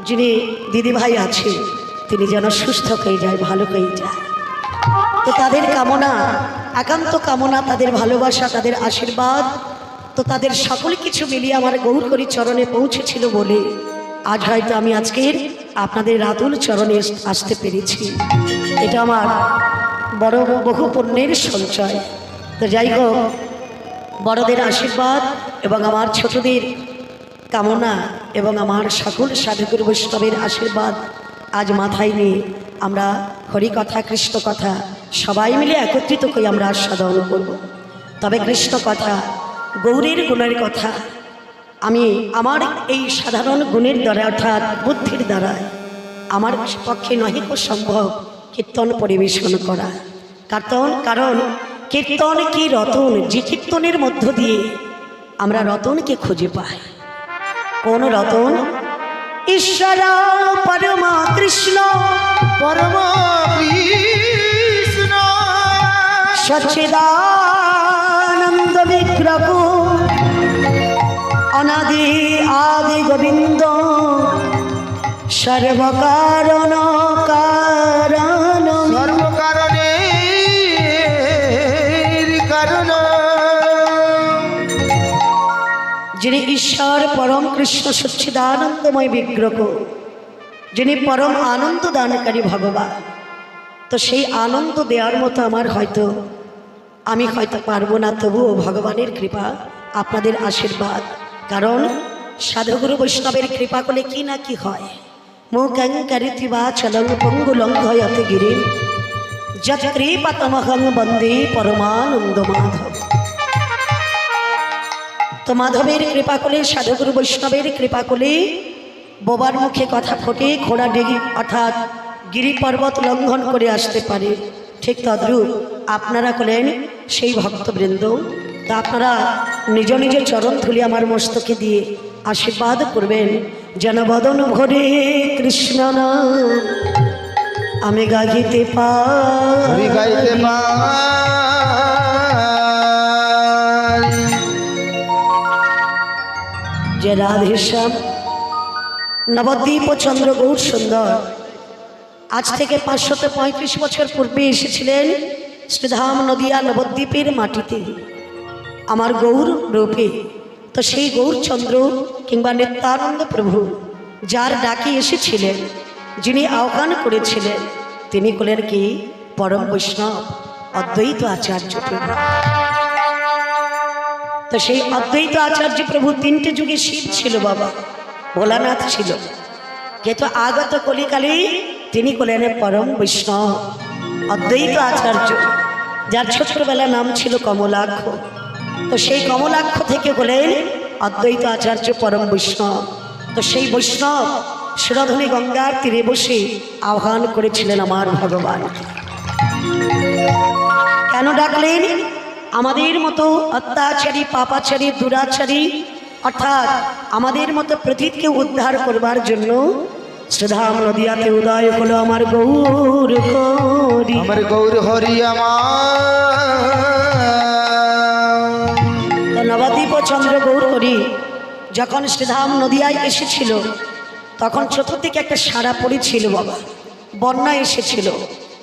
যিনি দিদিভাই আছে তিনি যেন সুস্থ হয়ে যায়, ভালো হয়ে যায়। তো তাদের কামনা, একান্ত কামনা, তাদের ভালোবাসা, তাদের আশীর্বাদ, তো তাদের সকল কিছু মিলিয়ে আমার গৌরহরি চরণে পৌঁছেছিল বলে আজ হয়তো আমি আজকের আপনাদের রাতুল চরণে আসতে পেরেছি। এটা আমার বড় বহু পুণ্যের সঞ্চয়। তো যাই হোক, বড়দের আশীর্বাদ এবং আমার ছোটদের কামনা এবং আমার সকল সাধুগুরু বৈষ্ণবের আশীর্বাদ আজ মাথায় নিয়ে আমরা হরিকথা, কৃষ্ণ কথা সবাই মিলে একত্রিত হয়ে আমরা আস্বাদন করব। তবে কৃষ্ণ কথা, গৌরের গুণের কথা আমি আমার এই সাধারণ গুণের দ্বারা অর্থাৎ বুদ্ধির দ্বারা আমার পক্ষে নহিক সম্ভব কীর্তন পরিবেশন করা। কারণ কীর্তন কি রতন, যে কীর্তনের মধ্য দিয়ে আমরা রতনকে খুঁজে পাই। কোন রতন? ঈশ্বর পরমা কৃষ্ণ, পরমা কৃষ্ণ সচ্চিদানন্দ বিগ্রহ, অনাদি আদি গোবিন্দ, সর্বকারণ কারণ, সর্বকারণের কারণ, যিনি ঈশ্বর পরম কৃষ্ণ সচ্চিদানন্দময় বিগ্রহ, যিনি পরম আনন্দ দানকারী ভগবান। তো সেই আনন্দ দেওয়ার মতো আমি হয়তো পারবো না, তবুও ভগবানের কৃপা, আপনাদের আশীর্বাদ। কারণ সাধুগুরু বৈষ্ণবের কৃপা করলে কি না কি হয়। মুখং করিতি বাচলং পঙ্গুলং হয়তে গিরিম যৎ কৃপাতমহং বন্দে পরমানন্দ মাধব। তো মাধবের কৃপা করলে, সাধুগুরু বৈষ্ণবের কৃপা করলে বোবার মুখে কথা ফোটে, ঘোড়া ডেগে অর্থাৎ গিরি পর্বত লঙ্ঘন করে আসতে পারে। ঠিক তদ্রূপ আপনারা করলেন সেই ভক্তবৃন্দ। তা আপনারা নিজ নিজ চরণ ধুলি আমার মস্তকে দিয়ে আশীর্বাদ করবেন, যেন বদন ভরে কৃষ্ণ নাম আমি গাইতে পাই। যে রাধেশ্যাম নবদ্বীপ ও চন্দ্র গৌর সুন্দর আজ থেকে 535 বছর পূর্বে এসেছিলেন শ্রীধাম নদিয়া নবদ্বীপের মাটিতে আমার গৌর রূপে। তো সেই গৌরচন্দ্র কিংবা নিত্যানন্দ প্রভু যার ডাকে এসেছিলেন, যিনি আহ্বান করেছিলেন, তিনি হলেন কি পরম বৈষ্ণব অদ্বৈত আচার্য প্রভু। তো সেই অদ্বৈত আচার্য প্রভু তিনটে যুগে শিব ছিল, বাবা ভোলানাথ ছিল, কিন্তু আগত কলিকালে তিনি হলেন পরম বৈষ্ণব অদ্বৈত আচার্য, যার ছোট্টবেলা নাম ছিল কমলাক্ষ। তো সেই কমলাক্ষ থেকে হলেন অদ্বৈত আচার্য পরম বৈষ্ণব। তো সেই বৈষ্ণব সুরধনী গঙ্গার তীরে বসে আহ্বান করেছিলেন আমার ভগবান। কেন ডাকলেন? আমাদের মতো অত্যাচারী, পাপাচারী, দুরাচারী অর্থাৎ আমাদের মতো পৃথিবীকে উদ্ধার করবার জন্য শ্রীধাম নদিয়াতে উদয় হলো আমার গৌর হরি। আমার গৌর হরি আমার নবদ্বীপ চন্দ্র গৌর হরি যখন শ্রীধাম নদিয়ায় এসেছিল, তখন চতুর্দিকে একটা সারা পড়েছিল বাবা, বন্যা এসেছিল।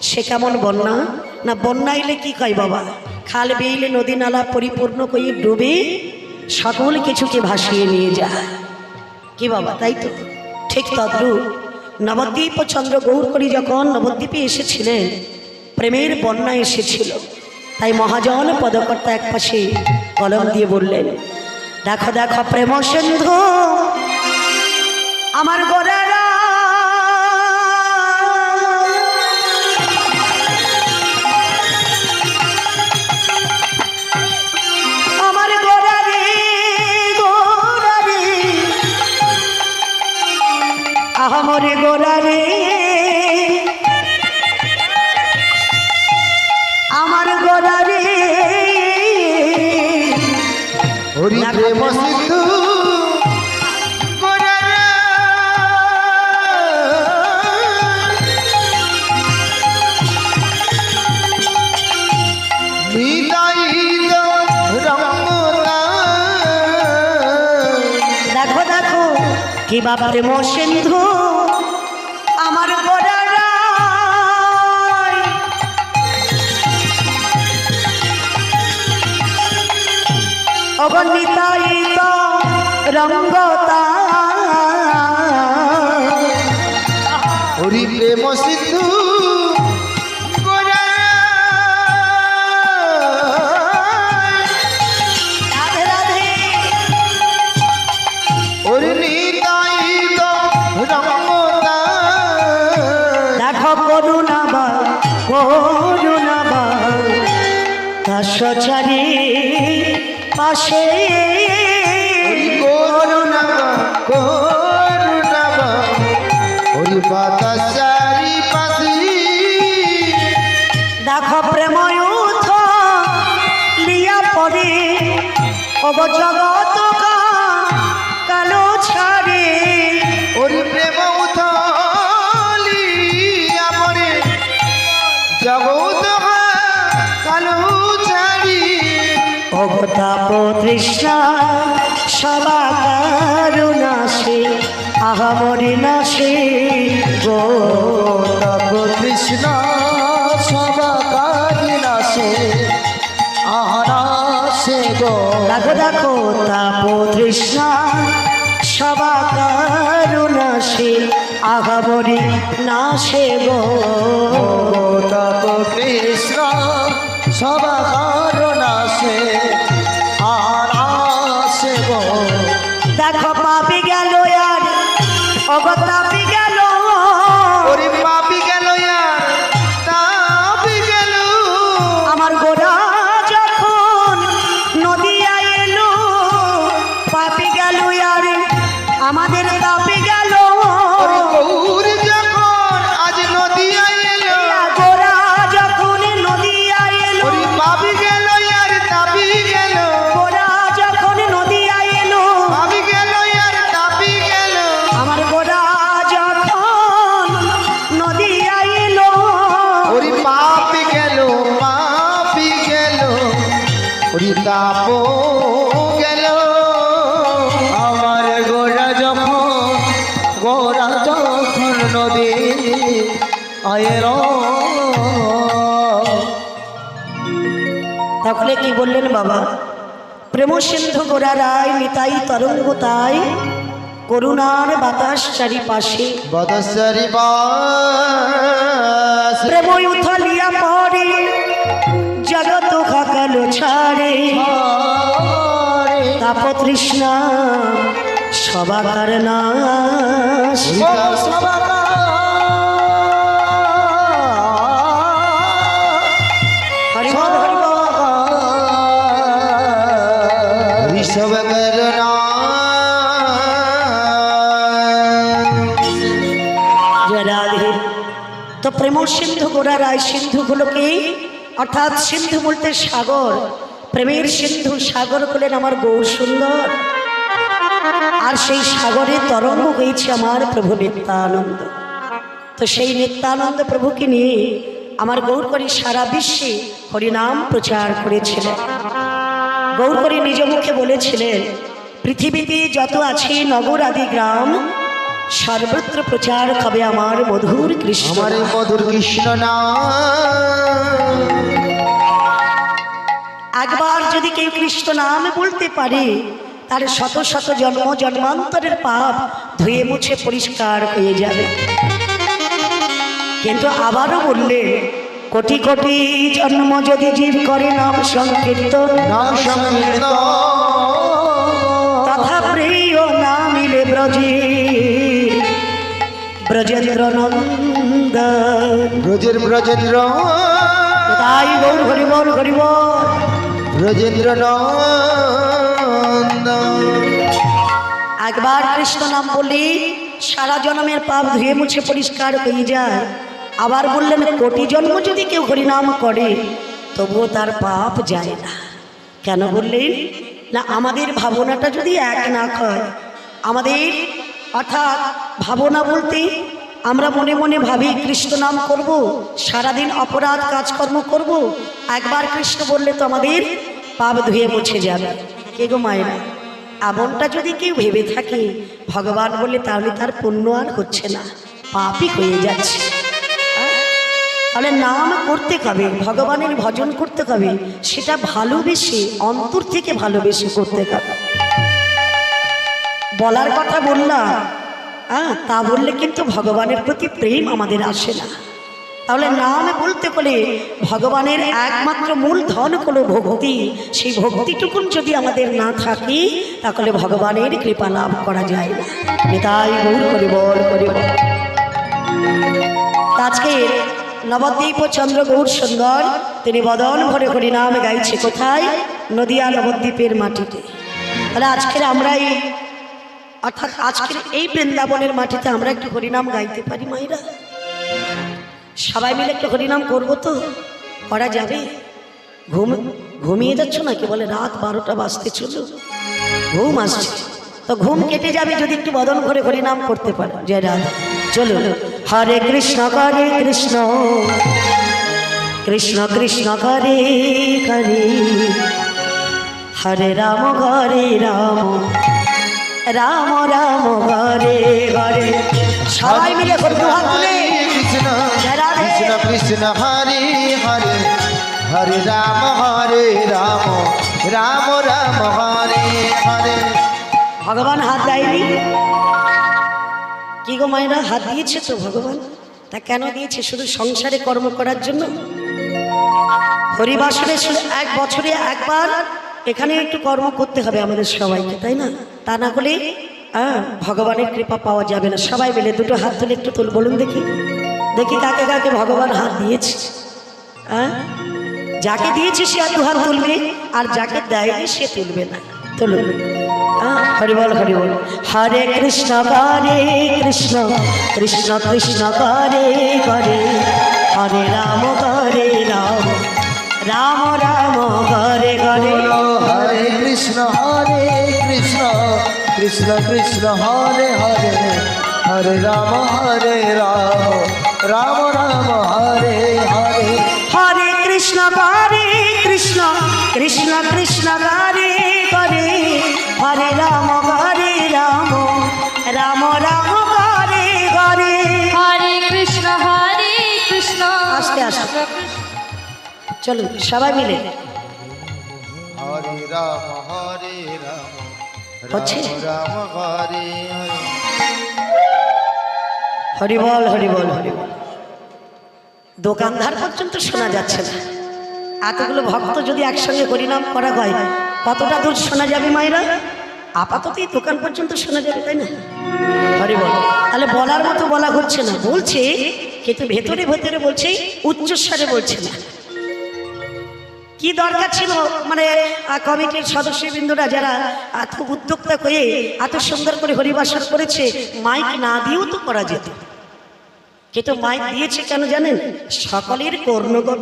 সে কেমন বন্যা না, বন্যা এলে কি কয় বাবা, খাল বিল নদী নালা পরিপূর্ণ করে ডুবে সকল কিছুকে ভাসিয়ে নিয়ে যায় কি বাবা, তাই তো? ঠিক তদ্রূপ নবদ্বীপ চন্দ্র গৌর হরি যখন নবদ্বীপে এসেছিলেন, প্রেমের বন্যা এসেছিল। তাই মহাজন পদকর্তা এক পাশে কলম দিয়ে বললেন, দেখো দেখো প্রেম সিন্ধু আমার গোরারা, আমার গোরারে গোরারে, আহামরে গোরারে, আমার গোরারে হরি প্রেম সিন্ধু দেখো দেখো কি বাবা প্রেম সিন্ধু আমার গোড়ারাই অগণিতাই তো রঙ্গতা হরি প্রেম সিন্ধু রাধে রাধে ওরে নিতাই তো রঙ্গতা দেখো করুণা দাসচারী পাশে করুণা ওরে বাতাসারি পাশি দেখো প্রেময় উথ লিয়া পরে অব জগত কালো ছাড়ে ওরে প্রেম উথলি আমরে জগৎ কালো ছাড়ি অবতাপ তৃষ্ণা সবা কারুণাসে আহামরি নাশে গো তপ কৃষ্ণ সবাকারি নাশে আহারাসে গো দেখো দেখো তাপ তৃষ্ণা সবা কারুণাসে আহামরি নাশে গো তপ কৃষ্ণ সবাকার নাশে আহারাসে গো দেখো পাপি গেল আর অগতাপি গেল ওরে পাপি গেল তাপি গেল আমার গোড়া যখন নদিয়া এলো পাপি গেল আর আমাদের তাপি গেল ওরে গৌর যখন আজ নদিয়া এলো গোড়া যখন নদিয়া এলো ওরে পাপি গেল আর তাপি গেল গোড়া যখন নদিয়া এলো পাপি গেল আর তাপি গেল আমার গোড়া যখন নদিয়া এলো ওরে পাপি গেল ওরে তাপ গেল আমার গোড়া যখন নদী আয়ের তাহলে কি বললেন বাবা? প্রেম সিন্ধু গোড়া রায় নিতাই তরঙ্গ তাই করুণার বাতাস চারিপাশে বদসারি বাস প্রেম উথলিয়া পড়ে জগত খাকালো ছাড়ে তাপ তৃষ্ণা সবার নাশ হরি বল, হরি বল। ঋষভ জয় রাধে। তো প্রেম সিন্ধু গোড়া রায় সিন্ধুগুলোকে অর্থাৎ সিন্ধু বলতে সাগর, প্রেমের সিন্ধু সাগর হলেন আমার গৌর সুন্দর, আর সেই সাগরে তরঙ্গ হয়েছে আমার প্রভু নিত্যানন্দ। তো সেই নিত্যানন্দ প্রভুকে নিয়ে আমার গৌরকরী সারা বিশ্বে হরিনাম প্রচার করেছিলেন। গৌরকরী নিজ মুখে বলেছিলেন, পৃথিবীতে যত আছে নগর আদি গ্রাম সর্বত্র প্রচার হবে আমার মধুর কৃষ্ণ। আমার মধুর কৃষ্ণ নাম। একবার যদি কেউ কৃষ্ণ নাম বলতে পারে তার শত শত জন্ম জন্মান্তরের পাপ ধুয়ে মুছে পরিষ্কার হয়ে যাবে। কিন্তু আবারও বললে, কোটি কোটি জন্ম যদি জীব করে নাম সংকীর্তন নাম সংকীর্তন তথা প্রিয় না মিলে ব্রজেন্দ্র নন্দন। ব্রজেন্দ্র তাই গৌর হরি বল, হরি বল। ব্রজেন্দ্র নন্দন। একবার কৃষ্ণ নাম বললে সারা জন্মের পাপ ধুয়ে মুছে পরিষ্কার হয়ে যায়। আবার বললেন, কোটি জন্ম যদি কেউ হরিনাম করে তবুও তার পাপ যায় না। কেন বললেন? না, আমাদের ভাবনাটা যদি এক না হয়, আমাদের অর্থাৎ ভাবনা বলতে আমরা মনে মনে ভাবি কৃষ্ণ নাম করব, সারাদিন অপরাধ কাজকর্ম করব, একবার কৃষ্ণ বললে তো আমাদের পাপ ধুয়ে মুছে যাবে। কে গো মায়েরা, এমনটা যদি কেউ ভেবে থাকে ভগবান বলে, তাহলে তার পুণ্য আর হচ্ছে না। পাপই হয়ে যাচ্ছে। তাহলে নাম করতে হবে, ভগবানের ভজন করতে হবে, সেটা ভালোবেসে অন্তর থেকে ভালোবেসে করতে হবে। বলার কথা বললাম, তা বললে কিন্তু ভগবানের প্রতি প্রেম আমাদের আসে না। তাহলে নাম বলতে হলে ভগবানের একমাত্র মূল ধন হলো ভক্তি। সেই ভক্তিটুকুন যদি আমাদের না থাকে তাহলে ভগবানের কৃপা লাভ করা যায় না। নিতাই গৌর হরি বল হরি বল। আজকে নবদ্বীপ ও চন্দ্র গৌর সুন্দর তিনি বদন ভরে হরিনাম গাইছে। কোথায়? নদিয়া নবদ্বীপের মাটিতে। তাহলে আজকের আমরা অর্থাৎ আজকের এই বৃন্দাবনের মাটিতে আমরা একটু হরিনাম গাইতে পারি মায়েরা? সবাই মিলে একটু হরিনাম করবো তো? করা যাবে? ঘুমিয়ে যাচ্ছ নাকি? বলে রাত 12টা বাজতে চলো, ঘুম আসছে। তো ঘুম কেটে যাবে যদি একটু বদন ভরে হরিনাম করতে পারো। জয় রাধা। চলো। হরে কৃষ্ণ হরে কৃষ্ণ কৃষ্ণ কৃষ্ণ হরে হরে, হরে রাম হরে রাম রাম রাম হরে হরে। সবাই মিলে করবো হাত তুলে। কৃষ্ণ কৃষ্ণ কৃষ্ণ হরে হরে, হরে রাম রাম রাম হরে হরে। ভগবান হাত দেয়নি কি গো মায়েরা? হাত দিয়েছে তো ভগবান। তা কেন দিয়েছে? শুধু সংসারে কর্ম করার জন্য? হরিবাসরে এক বছরে একবার এখানে একটু কর্ম করতে হবে আমাদের সবাইকে, তাই না? তা না হলে ভগবানের কৃপা পাওয়া যাবে না। সবাই মিলে দুটো হাত তুলে একটু তুল, বলুন দেখি, দেখি কাকে কাকে ভগবান হাত দিয়েছে। যাকে দিয়েছে সে দু হাত তুলবে, আর যাকে দেয়নি সে তুলবে না। তুলুন। হরি বল হরি বল। হরে কৃষ্ণ হরে কৃষ্ণ কৃষ্ণ কৃষ্ণ হরে হরে, হরে রাম হরে রাম রাম রাম হরে হরে। হরে কৃষ্ণ কৃষ্ণ কৃষ্ণ হরে হরে, হরে রাম রাম রাম হরে হরে। হরে কৃষ্ণ কৃষ্ণ কৃষ্ণ কৃষ্ণ হরে হরে, হরে রাম রাম রাম হরে হরে। হরে কৃষ্ণ আস্তে আস্তে চলুন সবাই মিলে। হরে রাম হচ্ছে? রাম হরে হরে। হরি বল হরি বল হরি বল। দোকানদার পর্যন্ত শোনা যাচ্ছে না। এতগুলো ভক্ত যদি একসঙ্গে হরিনাম করা হয় কতটা দূর শোনা যাবে মায়েরা? আপাতত এই দোকান পর্যন্ত শোনা যাবে, তাই না? হরি বল। তাহলে বলার মতো বলা হচ্ছে না, বলছে কিন্তু ভেতরে ভেতরে বলছে, উচ্চস্বরে বলছে না। কি দরকার ছিল মানে কমিটির সদস্যবৃন্দরা যারা এত উদ্যোক্তা হয়ে এত সুন্দর করে হরিবাসন করেছে, মাইক না দিয়েও তো করা যেত। কিন্তু মাইক দিয়েছে কেন জানেন? সকলের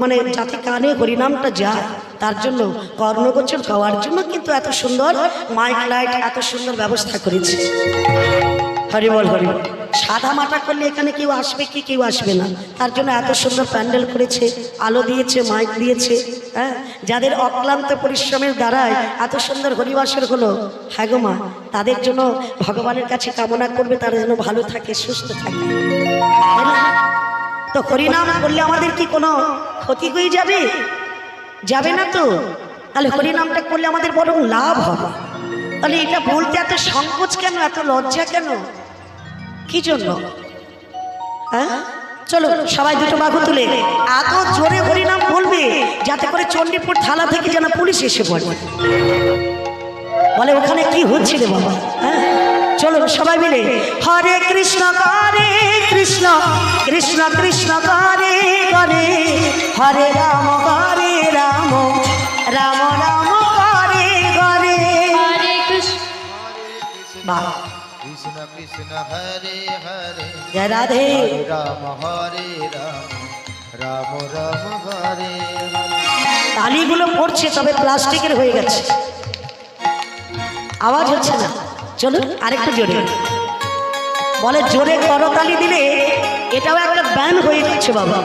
মানে যাতে কানে হরিনামটা যায় তার জন্য, কর্ণগোচর হওয়ার জন্য কিন্তু এত সুন্দর মাইক লাইট এত সুন্দর ব্যবস্থা করেছে। হরি বল হরি বল। সাদা মাটা করলে এখানে কেউ আসবে কি কেউ আসবে না, তার জন্য এত সুন্দর প্যান্ডেল করেছে, আলো দিয়েছে, মাইক দিয়েছে। যাদের অক্লান্ত পরিশ্রমের দ্বারায় এত সুন্দর হরিবাসর হলো, হ্যাঁ গো মা, তাদের জন্য ভগবানের কাছে কামনা করবে তারা যেন ভালো থাকে, সুস্থ থাকে। তো হরিনাম করলে আমাদের কি কোনো ক্ষতি হয়ে যাবে? যাবে না তো। তাহলে হরিনামটা করলে আমাদের বরং লাভ হবে। তাহলে এটা বলতে এত সংকোচ কেন, এত লজ্জা কেন, কি জন্য? চলো সবাই দুটো বাহু তুলে এত জোরে হরিনাম বলবে যাতে করে চণ্ডীপুর থানা থেকে যেন পুলিশ এসে পড়ে, বলে ওখানে কি হচ্ছে রে বাবা। চলো সবাই মিলে হরে কৃষ্ণ কৃষ্ণ কৃষ্ণ কৃষ্ণ হরে হরে, হরে রাম রাম রাম হরে হরে। হরে কৃষ্ণ বাহ, কৃষ্ণ কৃষ্ণ হরে হরে, জয় রাধে। রাম হরে রাম রাম রাম হরে হরে। তালিগুলো পড়ছে তবে প্লাস্টিকের হয়ে গেছে, আওয়াজ হচ্ছে না। চলুন আরেকটু জোরে, বলে জোরে করতালি দিলে এটাও একটা ব্যান হয়ে যাচ্ছে বাবা।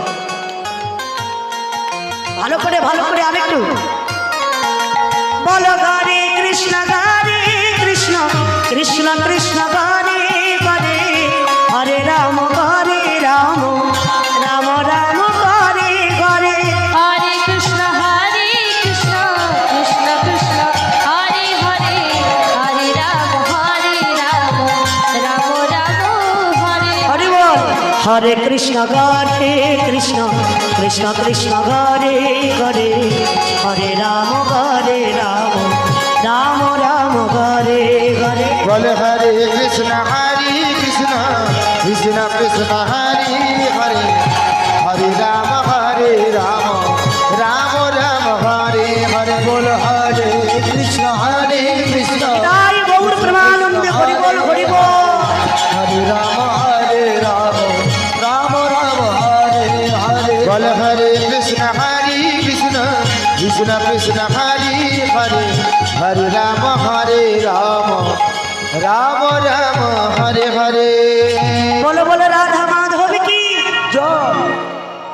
ভালো করে আরেকটু বলো হরে কৃষ্ণ কৃষ্ণ কৃষ্ণ কৃষ্ণ হরে হরে, হরে রাম হরে হরে কৃষ্ণ কৃষ্ণ কৃষ্ণ কৃষ্ণ হরে হরে হরে রাম রাম রাম হরে হরে বলে হরে কৃষ্ণ কৃষ্ণ কৃষ্ণ হরে হরে হরে রাম রাম রাম হরে হরে বল হরে কৃষ্ণ কৃষ্ণ তাই গৌর প্রেমানন্দে হরি বল হরে রাম রাম রাম হরে হরে বল হরে কৃষ্ণ কৃষ্ণ কৃষ্ণ হরে হরে হরে রাম রাম রাম হরে হরে বলো বলো রাধা মাধব কি জয়।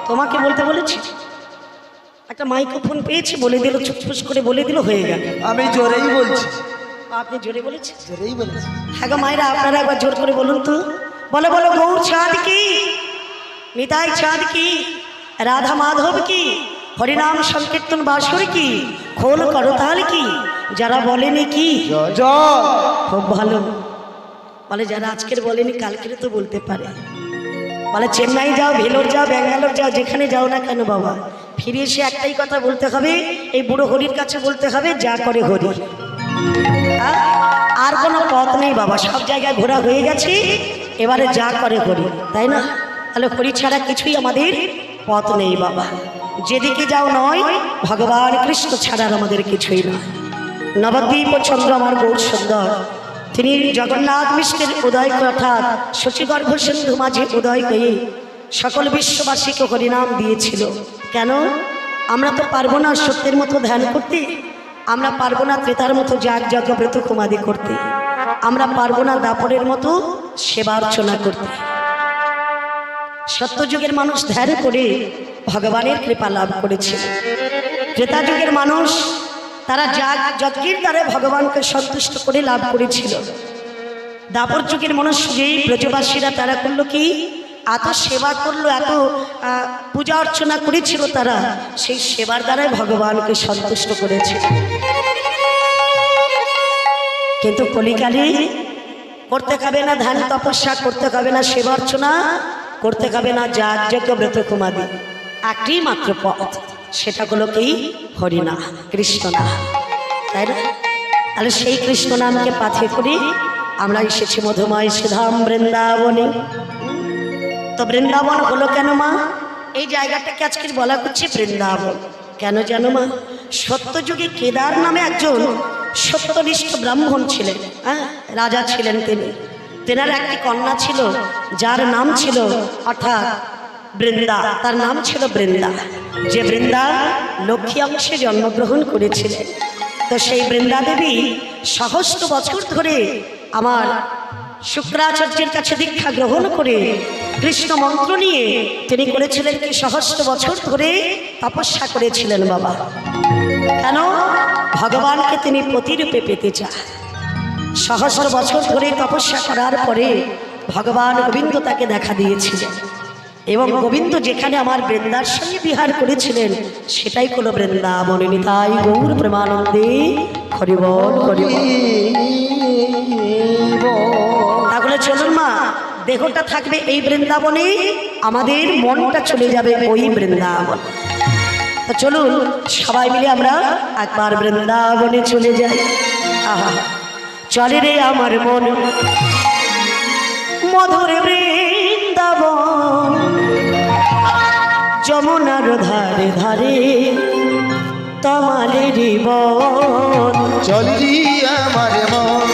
তোমাকে বলতে বলেছি একটা মাইক্রোফোন পেয়েছি বলে দিল ছুটফুস করে বলে দিল হয়ে গেল আমি জোরেই বলছি, আপনি জোরে বলেছেন জোরেই বলছি। হ্যাঁ গো মায়েরা আপনারা একবার জোর করে বলুন তো বলো বলো গৌর চাঁদ কি নিতাই চাঁদ কি রাধা মাধব কি হরিনাম সংকীর্তন বাসর কি খোল করতাল কি যারা বলেনি কি জয়। খুব ভালো বলে যারা আজকের বলেনি কালকের তো বলতে পারে বলে চেন্নাই যাও ভেলোর যাও ব্যাঙ্গালোর যাও যেখানে যাও না কেন বাবা ফিরে এসে একটাই কথা বলতে হবে এই বুড়ো হরির কাছে বলতে হবে যা করে হরি আর কোনো পথ নেই বাবা সব জায়গায় ঘোরা হয়ে গেছে এবারে যা করে হরি তাই না তাহলে হরি ছাড়া কিছুই আমাদের পথ নেই বাবা যেদিকে যাও নয় ভগবান কৃষ্ণ ছাড়া আমাদের কিছুই নয় নবদ্বীপ ও চন্দ্র আমার গৌর সুন্দর তিনি জগন্নাথ মিশ্রের উদয় অর্থাৎ শশীগর্ভ সিন্ধু মাঝে উদয় হয়ে সকল বিশ্ববাসীকে হরিনাম দিয়েছিল কেন আমরা তো পারবো না সত্যের মতো ধ্যান করতে আমরা পারবো না ত্রেতার মতো যাগ যজ্ঞ ব্রত কুমাদি করতে আমরা পারবো না দাপরের মতো সেবা অর্চনা করতে সত্যযুগের মানুষ ধ্যান করে ভগবানের কৃপা লাভ করেছিল ত্রেতা যুগের মানুষ তারা যাগ যজ্ঞের দ্বারা ভগবানকে সন্তুষ্ট করে লাভ করেছিল দাপর যুগের মানুষ যেই ব্রজবাসীরা তারা করলো কি এত সেবা করলো এত পূজা অর্চনা করেছিল তারা সেই সেবার দ্বারাই ভগবানকে সন্তুষ্ট করেছিল কিন্তু কলিকালে করতে হবে না ধ্যান তপস্যা করতে হবে না সেবা অর্চনা করতে হবে না যাগ যজ্ঞ ব্রত কুমাদি একটি মাত্র পথ সেটা হলো কি হরিনাম কৃষ্ণ নাম তাই না তাহলে সেই কৃষ্ণ নামকে পাথে করি আমরা এসেছি মধুময় সুধাম বৃন্দাবনে তো বৃন্দাবন হলো কেন মা এই জায়গাটাকে আজকে বলা হচ্ছে বৃন্দাবন কেন জানো মা সত্যযুগে কেদার নামে একজন সত্যনিষ্ঠ ব্রাহ্মণ ছিলেন হ্যাঁ রাজা ছিলেন তিনি তেনার একটি কন্যা ছিল যার নাম ছিল অর্থাৎ বৃন্দা তার নাম ছিল বৃন্দা যে বৃন্দা লক্ষ্মী অংশে জন্মগ্রহণ করেছিলেন তো সেই বৃন্দা দেবী সহস্র বছর ধরে আমার শুক্রাচার্যের কাছে দীক্ষা গ্রহণ করে কৃষ্ণ মন্ত্র নিয়ে তিনি করেছিলেন কি সহস্র বছর ধরে তপস্যা করেছিলেন বাবা কেন ভগবানকে তিনি প্রতিরূপে পেতে চান সহস্র বছর ধরে তপস্যা করার পরে ভগবান গোবিন্দ তাকে দেখা দিয়েছিলেন এবং গোবিন্দ যেখানে আমার বৃন্দার সঙ্গে বিহার করেছিলেন সেটাই হলো বৃন্দাবন নিতাই গৌর প্রেমানন্দে হরি বল হরি বল তাহলে চলুন মা দেহটা থাকবে এই বৃন্দাবনে আমাদের মনটা চলে যাবে ওই বৃন্দাবন তো চলুন সবাই মিলে আমরা একবার বৃন্দাবনে চলে যাই আহা চলে রে আমার মন মধুর বৃন্দাবন যমুনার ধারে ধারে তমালের বন চলি আমার মন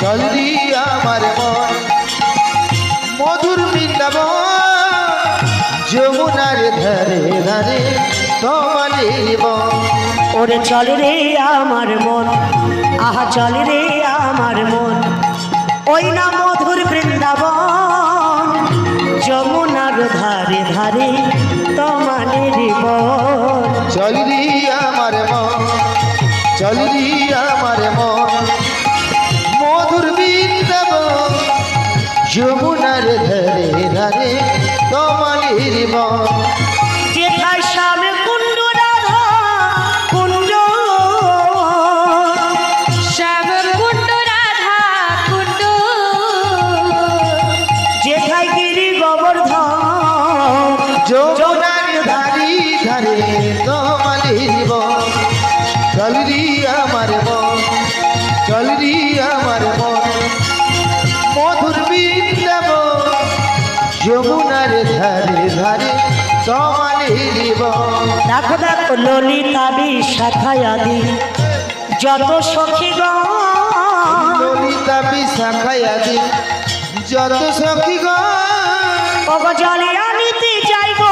চলি আমার মন মধুর বৃন্দাবন যমুনার ধারে ধারে তোমার বন ওরে চলে রে আমার মন আহা চলে রে আমার মন ওই না মধুর বৃন্দাবন যমুনার ধারে ধারে তমালের বন চলি আমার মন চলি আমার মন মধুর বৃন্দাবন যমুনার ধারে ধারে তোমার বন যেথায় শ্যাম কুণ্ড রাধা কুণ্ড শ্যাম কুণ্ড রাধা কুণ্ড যেথায় গিরি গোবর্ধন যমুনার ধারে ধারে তমালের বন। দেখো দেখো ললিতা বিশাখায় আদি যত সখীগণ ললিতা বিশাখায় আদি যত সখীগণ জলে আনিতে যাইব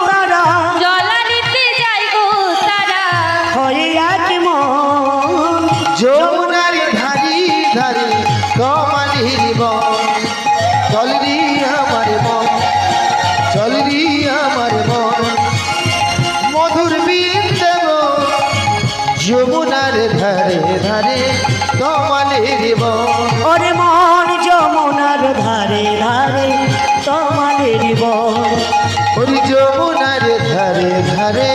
তারা জলানিতে যাই গো তারা হয়ে এক মন যমুনার ধারি ধারে তমালের বন। চলরি আমার মন, চলরি আমার মন, মধুর বৃন্দাবন যমুনার ধারে ধারে তমালের বন। ওরে মন যমুনার ধারে ধারে তোমাদের বন হরি যমুনার ধারে ধারে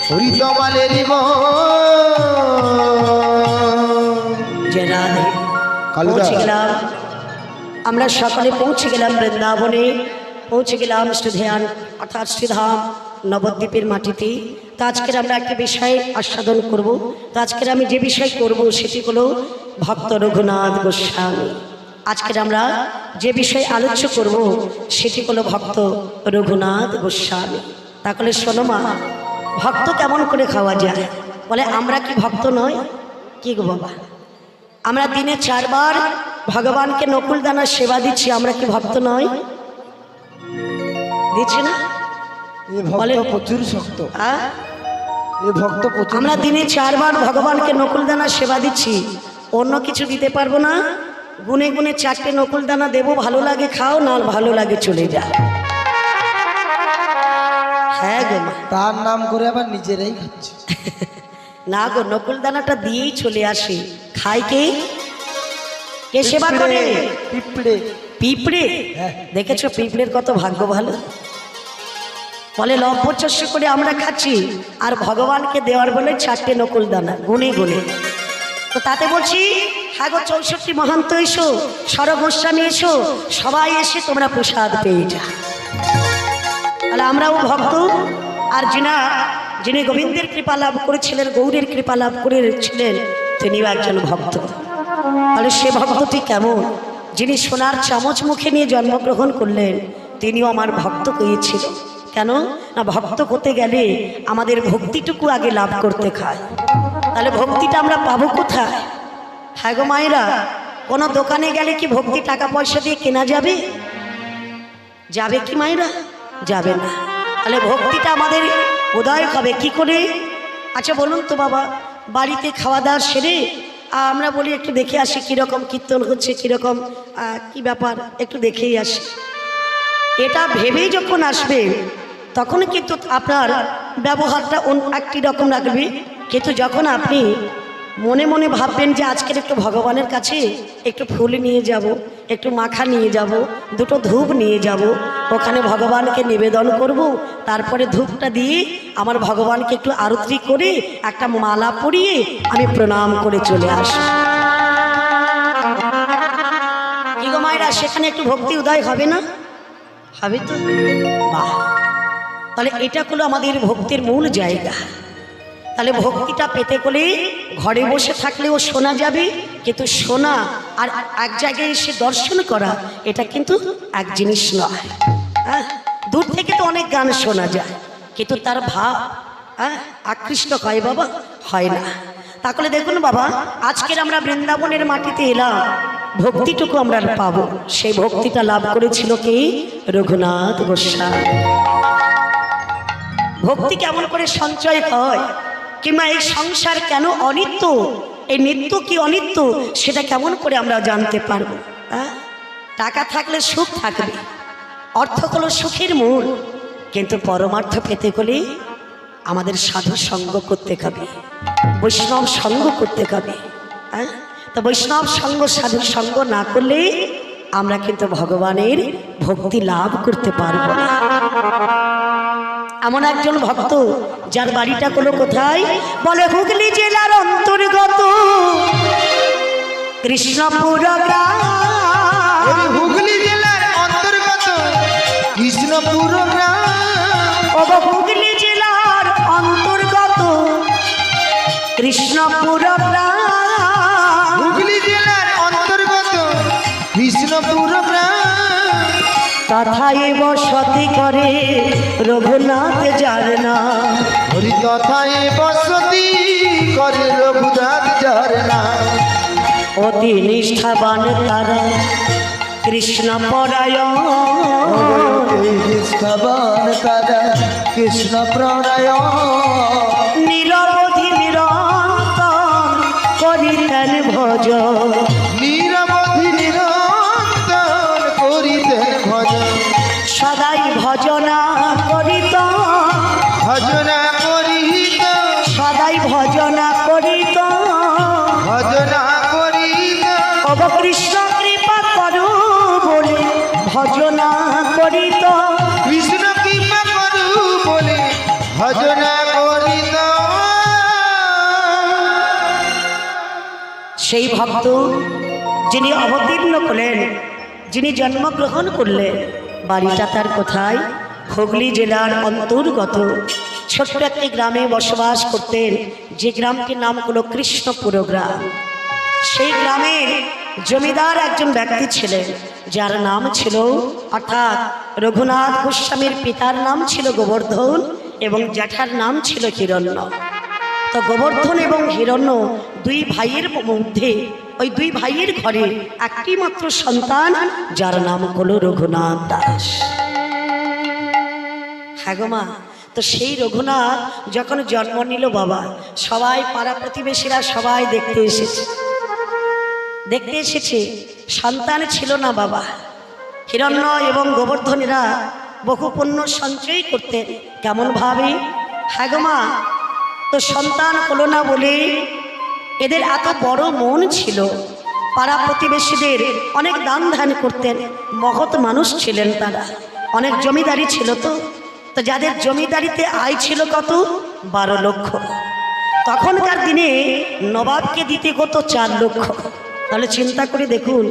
হরি তমালের বন। যে রাধে কালুদা। পৌঁছে গেলাম, আমরা সকলে পৌঁছে গেলাম বৃন্দাবনে, পৌঁছে গেলাম শ্রীধ্যান অর্থাৎ শ্রীধাম নবদ্বীপের মাটিতে। তো আজকের আমরা একটা বিষয় আস্বাদন করব। তো আজকের আমি যে বিষয় করব সেটি হলো ভক্ত রঘুনাথ গোস্বামী। আজকের আমরা যে বিষয় আলোচ্য করব সেটি হলো ভক্ত রঘুনাথ গোস্বামী। তাহলে শোনো মা, ভক্ত কেমন করে খাওয়া যায়? বলে আমরা কি ভক্ত নয়? কি গো বাবা, আমরা দিনে 4 বার ভগবানকে নকুল দানার সেবা দিচ্ছি, আমরা কি ভক্ত নয়? দিচ্ছি না? বলে প্রচুর শক্ত, আহ? এ ভক্ত প্রচুর। আমরা দিনে 4 বার ভগবানকে নকুল দানার সেবা দিচ্ছি, অন্য কিছু দিতে পারবো না। গুনে গুনে 4টে নকুল দানা দেবো, ভালো লাগে খাও, না ভালো লাগে চলে যাও। হ্যাঁ গো মা, তার নাম করে আবার নিজেরাই খাচ্ছে। না গো, নকুল দানাটা দিয়েই চলে আসে। খায় কে? কে সেবা করে? পিঁপড়ে। পিঁপড়ে। হ্যাঁ। দেখেছো পিঁপড়ের কত ভাগ্য ভালো। বলে লভ্যচস্য করে আমরা খাচ্ছি, আর ভগবানকে দেওয়ার বলে 4টে নকুল দানা গুনে গুনে। তো তাতে বলছি হ্যাঁ গো, 64 মহান্ত এসো, সরগোস্বামী এসো, সবাই এসে তোমরা প্রসাদ পেয়ে যা। তাহলে আমরাও ভক্ত। আর যিনি গোবিন্দের কৃপা লাভ করেছিলেন, গৌরের কৃপা লাভ করেছিলেন, তিনিও একজন ভক্ত। তাহলে সে ভক্তটি কেমন? যিনি সোনার চামচ মুখে নিয়ে জন্মগ্রহণ করলেন, তিনিও আমার ভক্ত হয়েছিল। কেন না, ভক্ত হতে গেলে আমাদের ভক্তিটুকু আগে লাভ করতে হয়। তাহলে ভক্তিটা আমরা পাবো কোথায়? হ্যাঁ গো মায়েরা, কোনো দোকানে গেলে কি ভক্তি টাকা পয়সা দিয়ে কেনা যাবে? যাবে কি মায়েরা? যাবে না। তাহলে ভক্তিটা আমাদের উদয় হবে কি করে? আচ্ছা বলুন তো বাবা, বাড়িতে খাওয়া দাওয়া সেরে আমরা বলি একটু দেখে আসি কীরকম কীর্তন হচ্ছে, কীরকম কি ব্যাপার, একটু দেখেই আসি। এটা ভেবেই যখন আসবে তখন কিন্তু আপনার ব্যবহারটা একটি রকম রাখবে। কিন্তু যখন আপনি মনে মনে ভাববেন যে আজকের একটু ভগবানের কাছে একটু ফুল নিয়ে যাব, একটু মাখা নিয়ে যাব, 2টো ধূপ নিয়ে যাব, ওখানে ভগবানকে নিবেদন করব, তারপরে ধূপটা দিয়ে আমার ভগবানকে একটু আরতি করে একটা মালা পরিয়ে আমি প্রণাম করে চলে আসি। কি গো মায়েরা, সেখানে একটু ভক্তি উদয় হবে না? হবে তো। বাহ, তাহলে এটা হলো আমাদের ভক্তির মূল জায়গা। তাহলে ভক্তিটা পেতে গেলে ঘরে বসে থাকলেও শোনা যাবে, কিন্তু শোনা আর এক জায়গায় এসে দর্শন করা এটা কিন্তু এক জিনিস নয়। হ্যাঁ, দূর থেকে তো অনেক গান শোনা যায়, কিন্তু তার ভাব আকৃষ্ট হয় বাবা? হয় না। তাহলে দেখুন বাবা, আজকের আমরা বৃন্দাবনের মাটিতে এলাম, ভক্তিটুকু আমরা পাবো। সেই ভক্তিটা লাভ করেছিল কি? রঘুনাথ গোস্বামী। ভক্তি কেমন করে সঞ্চয় হয়, কিংবা এই সংসার কেন অনিত্য, এই নিত্য কি অনিত্য, সেটা কেমন করে আমরা জানতে পারবো? টাকা থাকলে সুখ থাকবে, অর্থ হলো সুখের মূল, কিন্তু পরমার্থ পেতে গেলে আমাদের সাধু সঙ্গ করতে হবে, বৈষ্ণব সঙ্গ করতে হবে। তো বৈষ্ণব সঙ্গ, সাধু সঙ্গ না করলে আমরা কিন্তু ভগবানের ভক্তি লাভ করতে পারবো না। এমন একজন ভক্ত যার বাড়িটা হলো কোথায়? বলে হুগলি জেলার অন্তর্গত কৃষ্ণপুর গ্রাম। হুগলি জেলার অন্তর্গত কৃষ্ণপুর গ্রাম। ও হুগলি জেলার অন্তর্গত কৃষ্ণপুর গ্রাম। হুগলি জেলার অন্তর্গত কৃষ্ণপুর গ্রাম। তথায় বসতি করে রঘুনাথ যার নাম। হরি তথায় বসতি করে রঘুনাথ যার নাম। অতি নিষ্ঠাবান তারা কৃষ্ণ পরায়ণ। নিষ্ঠাবান তারা কৃষ্ণ প্রণয়। নিরবধি নিরন্তর করিতেন ভজন। নিরবধি নিরন্তর করিতেন ভজন। সদাই ভজনা করিত, ভজনা করিত, সদাই ভজনা করিত। ভজনা করিত। অব কৃষ্ণ কৃপা করু বলে ভজনা করিত। কৃষ্ণ কৃপা করু বলে ভজনা করিত। সেই ভক্ত যিনি অবতীর্ণ করলেন, যিনি জন্মগ্রহণ করলেন, বাড়িটা তার কোথায়? হুগলি জেলার অন্তর্গত ছোট্ট একটি গ্রামে বসবাস করতেন, যে গ্রামটির নাম হলো কৃষ্ণপুর গ্রাম। সেই গ্রামের জমিদার একজন ব্যক্তি ছিলেন, যার নাম ছিল, অর্থাৎ রঘুনাথ গোস্বামীর পিতার নাম ছিল গোবর্ধন এবং জ্যাঠার নাম ছিল হিরণ্য। তো গোবর্ধন এবং হিরণ্য দুই ভাইয়ের মধ্যে, ওই দুই ভাইয়ের ঘরে একটি মাত্র সন্তান, যার নাম হলো রঘুনাথ দাস। হ্যাঁ গো মা, তো সেই রঘুনাথ যখন জন্ম নিল বাবা, সবাই পাড়া প্রতিবেশীরা সবাই দেখতে এসেছে। সন্তান ছিল না বাবা। হিরণ্য এবং গোবর্ধনেরা বহু পুণ্য সঞ্চয় করতেন। কেমন ভাবে? হ্যাঁ গো মা, তো সন্তান হলো না বলে এদের এত বড় মন ছিল। পাড়া প্রতিবেশীদের অনেক দান ধ্যান করতেন, মহৎ মানুষ ছিলেন তারা। অনেক জমিদারি ছিল, তো যাদের জমিদারিতে আয় ছিল কত? 12 লক্ষ। তখনকার দিনে নবাবকে দিতে কত? 4 লক্ষ। তাহলে চিন্তা করে দেখুন,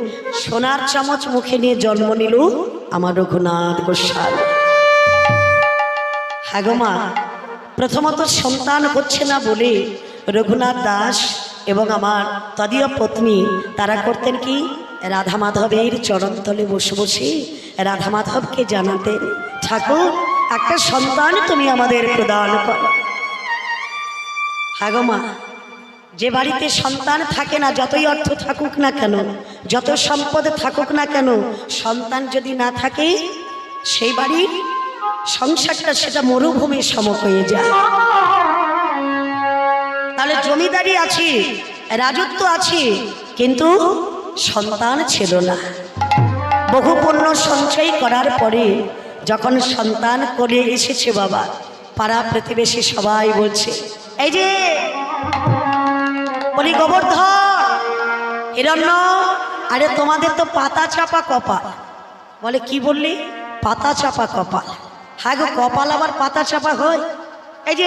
সোনার চামচ মুখে নিয়ে জন্ম নিল আমার রঘুনাথ গোস্বামী। হ্যাঁ গো মা, প্রথমত সন্তান হচ্ছে না বলে রঘুনাথ দাস এবং আমার তদীয় পত্নী তারা করতেন কি? রাধা মাধবের চরণতলে বসে বসে রাধা মাধবকে জানাতেন, ঠাকুর একটা সন্তান তুমি আমাদের প্রদান করো। হ্যাঁ গো মা, যে বাড়িতে সন্তান থাকে না, যতই অর্থ থাকুক না কেন, যত সম্পদ থাকুক না কেন, সন্তান যদি না থাকে, সেই বাড়ির সংসারটা সেটা মরুভূমির সম হয়ে যায়। তাহলে জমিদারি আছে, রাজত্ব আছে, কিন্তু সন্তান ছিল না। বহু পুণ্য সঞ্চয় করার পরে যখন সন্তান করে এসেছে বাবা, পাড়া প্রতিবেশী সবাই বলছে, এই যে বলি গোবর্ধন, হিরণ্য, আরে তোমাদের তো পাতা চাপা কপাল। বলে কি বললি? পাতা চাপা কপাল। হ্যাঁ গো, কপাল আবার পাতা চাপা হয়? এই যে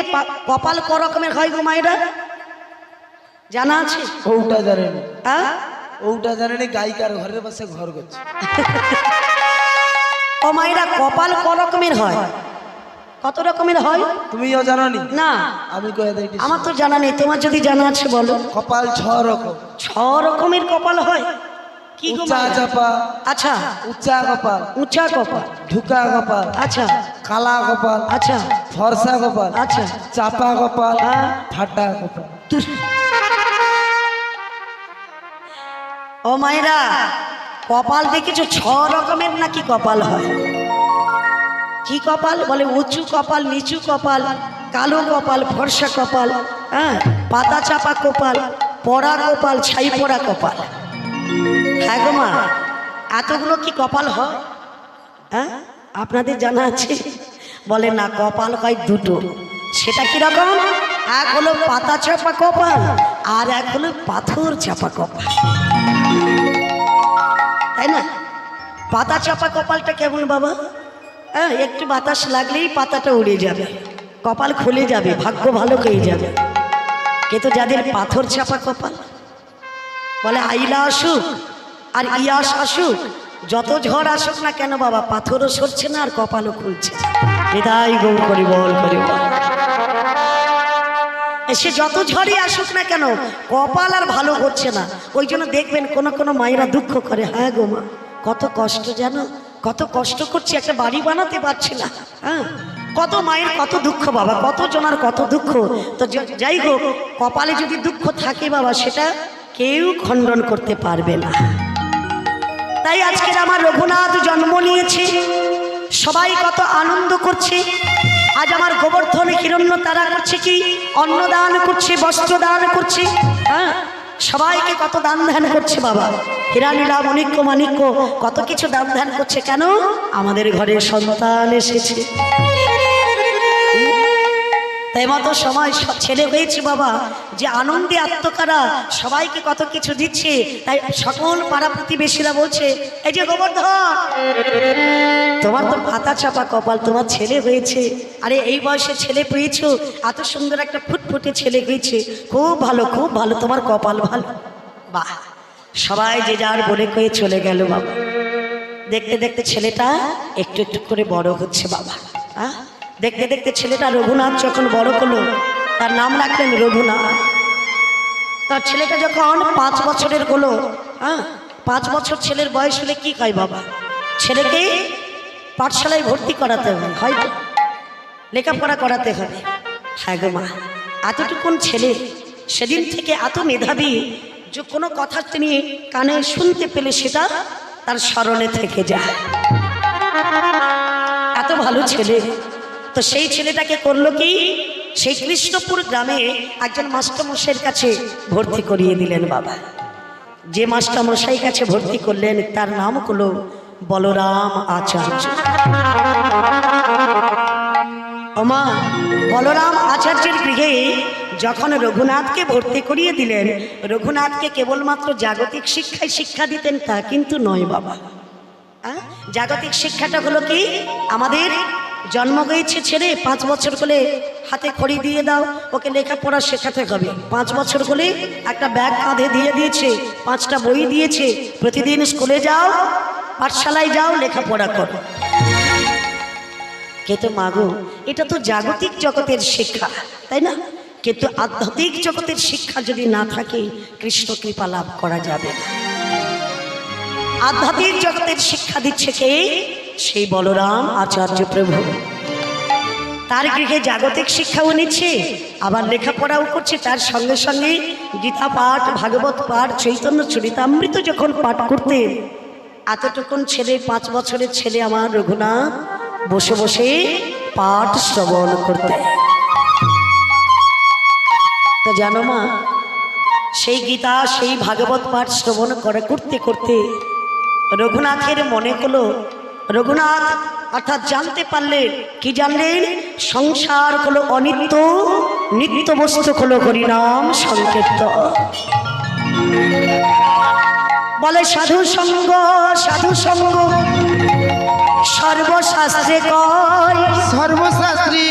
কপাল ক রকমের হয় গো মায়েরা, জানা আছে? ওটা জানেন? হ্যাঁ, ওটা জানেন, গায়িকার ঘরের পাশে ঘর করছে। ও মায়েরা, কপাল ক রকমের হয়? কত রকমের হয়? তুমিও জানো নি? না, আমি কয়ে দিই, আমার তো জানা নেই, তোমার যদি জানা আছে বলো। কপাল 6 রকম। 6 রকমের কপাল হয়? কি গো উঁচা মায়েরা? চাপা, আচ্ছা, উঁচা কপাল, উঁচা কপাল, ঢুকা কপাল, আচ্ছা কালা কপাল, আচ্ছা ফর্সা কপাল, আচ্ছা, চাপা কপাল, হ্যাঁ। ফাটা কপাল। ও মায়েরা, কপাল দেখেছো 6 রকমের নাকি কপাল হয়? কি কপাল? বলে উঁচু কপাল, নিচু কপাল, কালো কপাল, ফর্সা কপাল, হ্যাঁ, পাতা চাপা কপাল, পড়া কপাল, ছাই পড়া কপাল। হ্যাঁ গো মা, এতগুলো কি কপাল হয়? হ্যাঁ, আপনাদের জানা আছে? বলে না, কপাল হয় 2টো। সেটা কিরকম? এক হলো পাতা চাপা কপাল, আর এক হলো পাথর চাপা কপাল, তাই না? পাতা চাপা কপালটা কেমন বাবা? হ্যাঁ, একটু বাতাস লাগলেই পাতাটা উড়ে যাবে, কপাল খুলে যাবে, ভাগ্য ভালো হয়ে যাবে। কিন্তু যাদের পাথর চাপা কপাল, বলে আইলা আসুক আর ইয়াস আসুক, যত ঝড় আসুক না কেন বাবা, পাথরও সরছে না আর কপালও খুলছে। হৃদয় গৌর করি বল, করি বল। সে যত ঝড়ই আসুক না কেন, কপাল আর ভালো হচ্ছে না। ওই জন্য দেখবেন কোনো কোনো মায়েরা দুঃখ করে, হ্যাঁ গো মা, কত কষ্ট জানো, কত কষ্ট করছি, একটা বাড়ি বানাতে পারছি না। হ্যাঁ, কত মায়ের কত দুঃখ বাবা, কত জনার কত দুঃখ। তো যাই হোক, কপালে যদি দুঃখ থাকে বাবা, সেটা কেউ খণ্ডন করতে পারবে না। তাই আজকের আমার রঘুনাথ জন্ম নিয়েছে, সবাই কত আনন্দ করছে। আজ আমার গোবর্ধনে হিরণ্য তারা করছে কি, অন্নদান করছে, বস্ত্র দান করছে। হ্যাঁ, সবাইকে কত দান ধ্যান করছে বাবা, হীরা নীলা মণিক্য মাণিক্য কত কিছু দান ধ্যান করছে। কেন? আমাদের ঘরে সন্তান এসেছে। তাই মতো সময় ছেলে হয়েছে বাবা, যে আনন্দে আত্মকারা সবাইকে কত কিছু দিচ্ছে। তাই সকল পাড়া প্রতিবেশীরা বলছে, এই যে গোবর্ধন, তোমার তো পাতা চাপা কপাল, তোমার ছেলে হয়েছে। আরে এই বয়সে ছেলে পেয়েছো, এত সুন্দর একটা ফুটফুটে ছেলে হয়েছে, খুব ভালো খুব ভালো, তোমার কপাল ভালো। বাহ, সবাই যে যার বলে কয়ে চলে গেল বাবা। দেখতে দেখতে ছেলেটা একটু একটু করে বড় হচ্ছে বাবা। হ্যাঁ, দেখতে দেখতে ছেলেটা রঘুনাথ যখন বড় হলো, তার নাম রাখলেন রঘুনাথ। তার ছেলেটা যখন 5 বছরের হলো, হ্যাঁ, 5 বছর ছেলের বয়স হলে কি কয় বাবা, ছেলেকে পাঠশালায় ভর্তি করাতে হবে, হয়তো লেখাপড়া করাতে হবে। হ্যাঁ গো মা, এতটুকুন ছেলে সেদিন থেকে এত মেধাবী যে কোনো কথা তিনি কানে শুনতে পেলে সেটা তার স্মরণে থেকে যায়। এত ভালো ছেলে। তো সেই ছেলেটাকে করলো কি, সেই কৃষ্ণপুর গ্রামে একজন মাস্টারমশাইয়ের কাছে ভর্তি করিয়ে দিলেন বাবা। যে মাস্টারমশাই কাছে ভর্তি করলেন তার নাম হলো বলরাম আচার্য। ওমা, বলরাম আচার্যের গৃহে যখন রঘুনাথকে ভর্তি করিয়ে দিলেন, রঘুনাথকে কেবলমাত্র জাগতিক শিক্ষায় শিক্ষা দিতেন তা কিন্তু নয় বাবা। জাগতিক শিক্ষাটা হলো কি, আমাদের জন্ম হয়েছে ছেলে, 5 বছর হলে হাতে খড়ি দিয়ে দাও, ওকে লেখাপড়া শেখাতে হবে। 5 বছর হলে একটা ব্যাগ কাঁধে দিয়ে দিয়েছে, 5টা বই দিয়েছে, প্রতিদিন স্কুলে যাও, পাঠশালায় যাও, লেখাপড়া করো। কিন্তু মাগো, এটা তো জাগতিক জগতের শিক্ষা, তাই না? কিন্তু আধ্যাত্মিক জগতের শিক্ষা যদি না থাকে, কৃষ্ণ কৃপা লাভ করা যাবে না। আধ্যাত্মিক জগতের শিক্ষা দিচ্ছে কে? সেই বলরাম আচার্য প্রভু। তার গৃহে জাগতিক শিক্ষাও নিচ্ছে, আবার লেখাপড়াও করছে। তার সঙ্গে সঙ্গে গীতা পাঠ, ভাগবত পাঠ, চৈতন্য চরিতামৃত যখন পাঠ করতেন, এতটুকুন ছেলে, 5 বছরের ছেলে আমার রঘুনাথ বসে বসে পাঠ শ্রবণ করতে। তো জানো মা, সেই গীতা, সেই ভাগবত পাঠ শ্রবণ করতে করতে রঘুনাথের মনে হলো, রঘুনাথ অর্থাৎ জানতে পারলেন, কি জানলেন? সংসার হলো অনিত্য, নিত্য বস্তু হলো হরিনাম সংকীর্তন। বলে সাধু সঙ্গ, সাধু সঙ্গ সর্বশাস্ত্রে কয়, সর্বশাস্ত্রী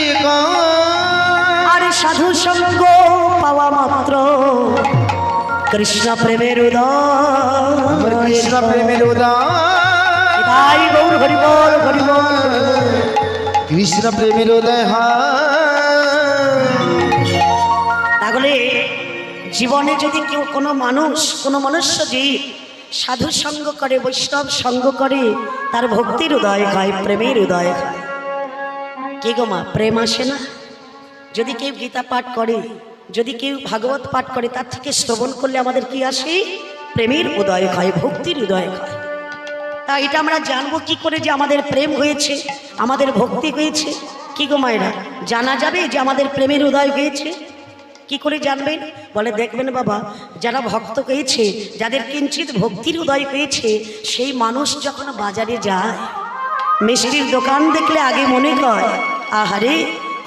আর সাধু সঙ্গ পাওয়া মাত্র কৃষ্ণ প্রেমের উদয়, কৃষ্ণ প্রেমের উদয়, তাই গৌর হরিবল হরিবল, কৃষ্ণ প্রেমের উদয় হয়। তাহলে জীবনে যদি কেউ কোনো মানুষ, কোনো মনুষ্য জীব সাধু সঙ্গ করে, বৈষ্ণব সঙ্গ করে, তার ভক্তির উদয় হয়, প্রেমের উদয় হয়। কে গো মা, প্রেম আসে না? যদি কেউ গীতা পাঠ করে, যদি কেউ ভাগবত পাঠ করে, তার থেকে শ্রবণ করলে আমাদের কি আসে? প্রেমের উদয় হয়, ভক্তির উদয় হয়। তা এটা আমরা জানবো কি করে যে আমাদের প্রেম হয়েছে, আমাদের ভক্তি হয়েছে? কি গো মায়েরা, জানা যাবে যে আমাদের প্রেমের উদয় হয়েছে? কি করে জানবেন? বলে দেখবেন বাবা, যারা ভক্ত হয়েছে, যাদের কিঞ্চিত ভক্তির উদয় হয়েছে, সেই মানুষ যখন বাজারে যায়, মিষ্টির দোকান দেখলে আগে মনে হয়, আহারে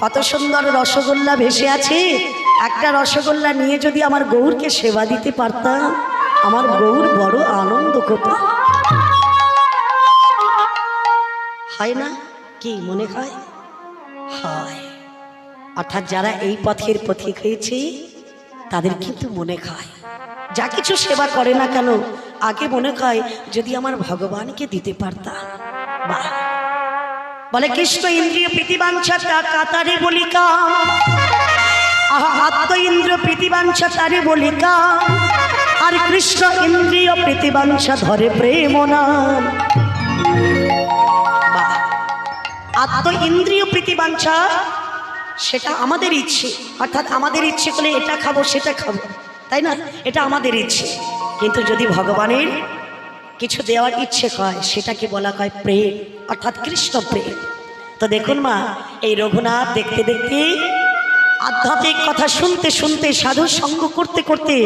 কত সুন্দর রসগোল্লা ভেসে আছে, একটা রসগোল্লা নিয়ে যদি আমার গৌরকে সেবা দিতে পারতাম, আমার গৌর বড় আনন্দ করত। হয় না? কি মনে হয়? হয়। অর্থাৎ যারা এই পথের পথিক হয়েছে, তাদের কিন্তু মনে হয়, যা কিছু সেবা করে না কেন, আগে মনে হয় যদি আমার ভগবানকে দিতে পারতাম। বাহ! বলে কৃষ্ণ ইন্দ্রিয় প্রীতিবাঞ্ছা কাতারে বলিকা, আত্ম ইন্দ্র প্রীতিবাঞ্ছা তারে বলিকা, আর কৃষ্ণ ইন্দ্রিয় প্রীতিবাঞ্ছা ধরে প্রেম নাম। আত্ম ইন্দ্রিয় প্রীতি বাঞ্ছা সেটা আমাদের ইচ্ছে, অর্থাৎ আমাদের ইচ্ছে করলে এটা খাবো সেটা খাবো, তাই না? এটা আমাদের ইচ্ছে। কিন্তু যদি ভগবানের কিছু দেওয়ার ইচ্ছে হয় সেটাকে বলা হয় প্রেম, অর্থাৎ কৃষ্ণ প্রেম। তো দেখুন মা, এই রঘুনাথ দেখতে দেখতে আধ্যাত্মিক কথা শুনতে শুনতে সাধু সঙ্গ করতে করতে,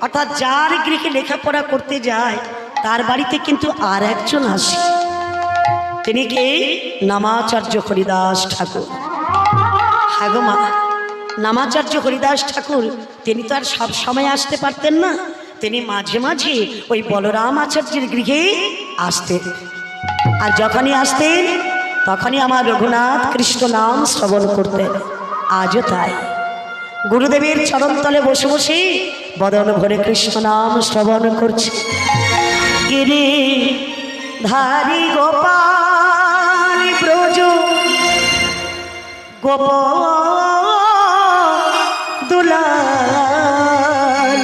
অর্থাৎ যার গৃহে লেখাপড়া করতে যায় তার বাড়িতে কিন্তু আর একজন আসে। তিনি কে? নামাচার্য হরিদাস ঠাকুর। হ্যাঁ গো মা, নামাচার্য হরিদাস ঠাকুর তিনি তো আর সব সময় আসতে পারতেন না, তিনি মাঝে মাঝে ওই বলরাম আচার্যের গৃহে আসতেন। আর যখনই আসতেন তখনই আমার রঘুনাথ কৃষ্ণ নাম শ্রবণ করতেন। আজও তাই, গুরুদেবের চরণতলে বসে বসে বদন ভরে কৃষ্ণ নাম শ্রবণ করছে। গিরি ধারি গোপাল ব্রজ গোপ দুলাল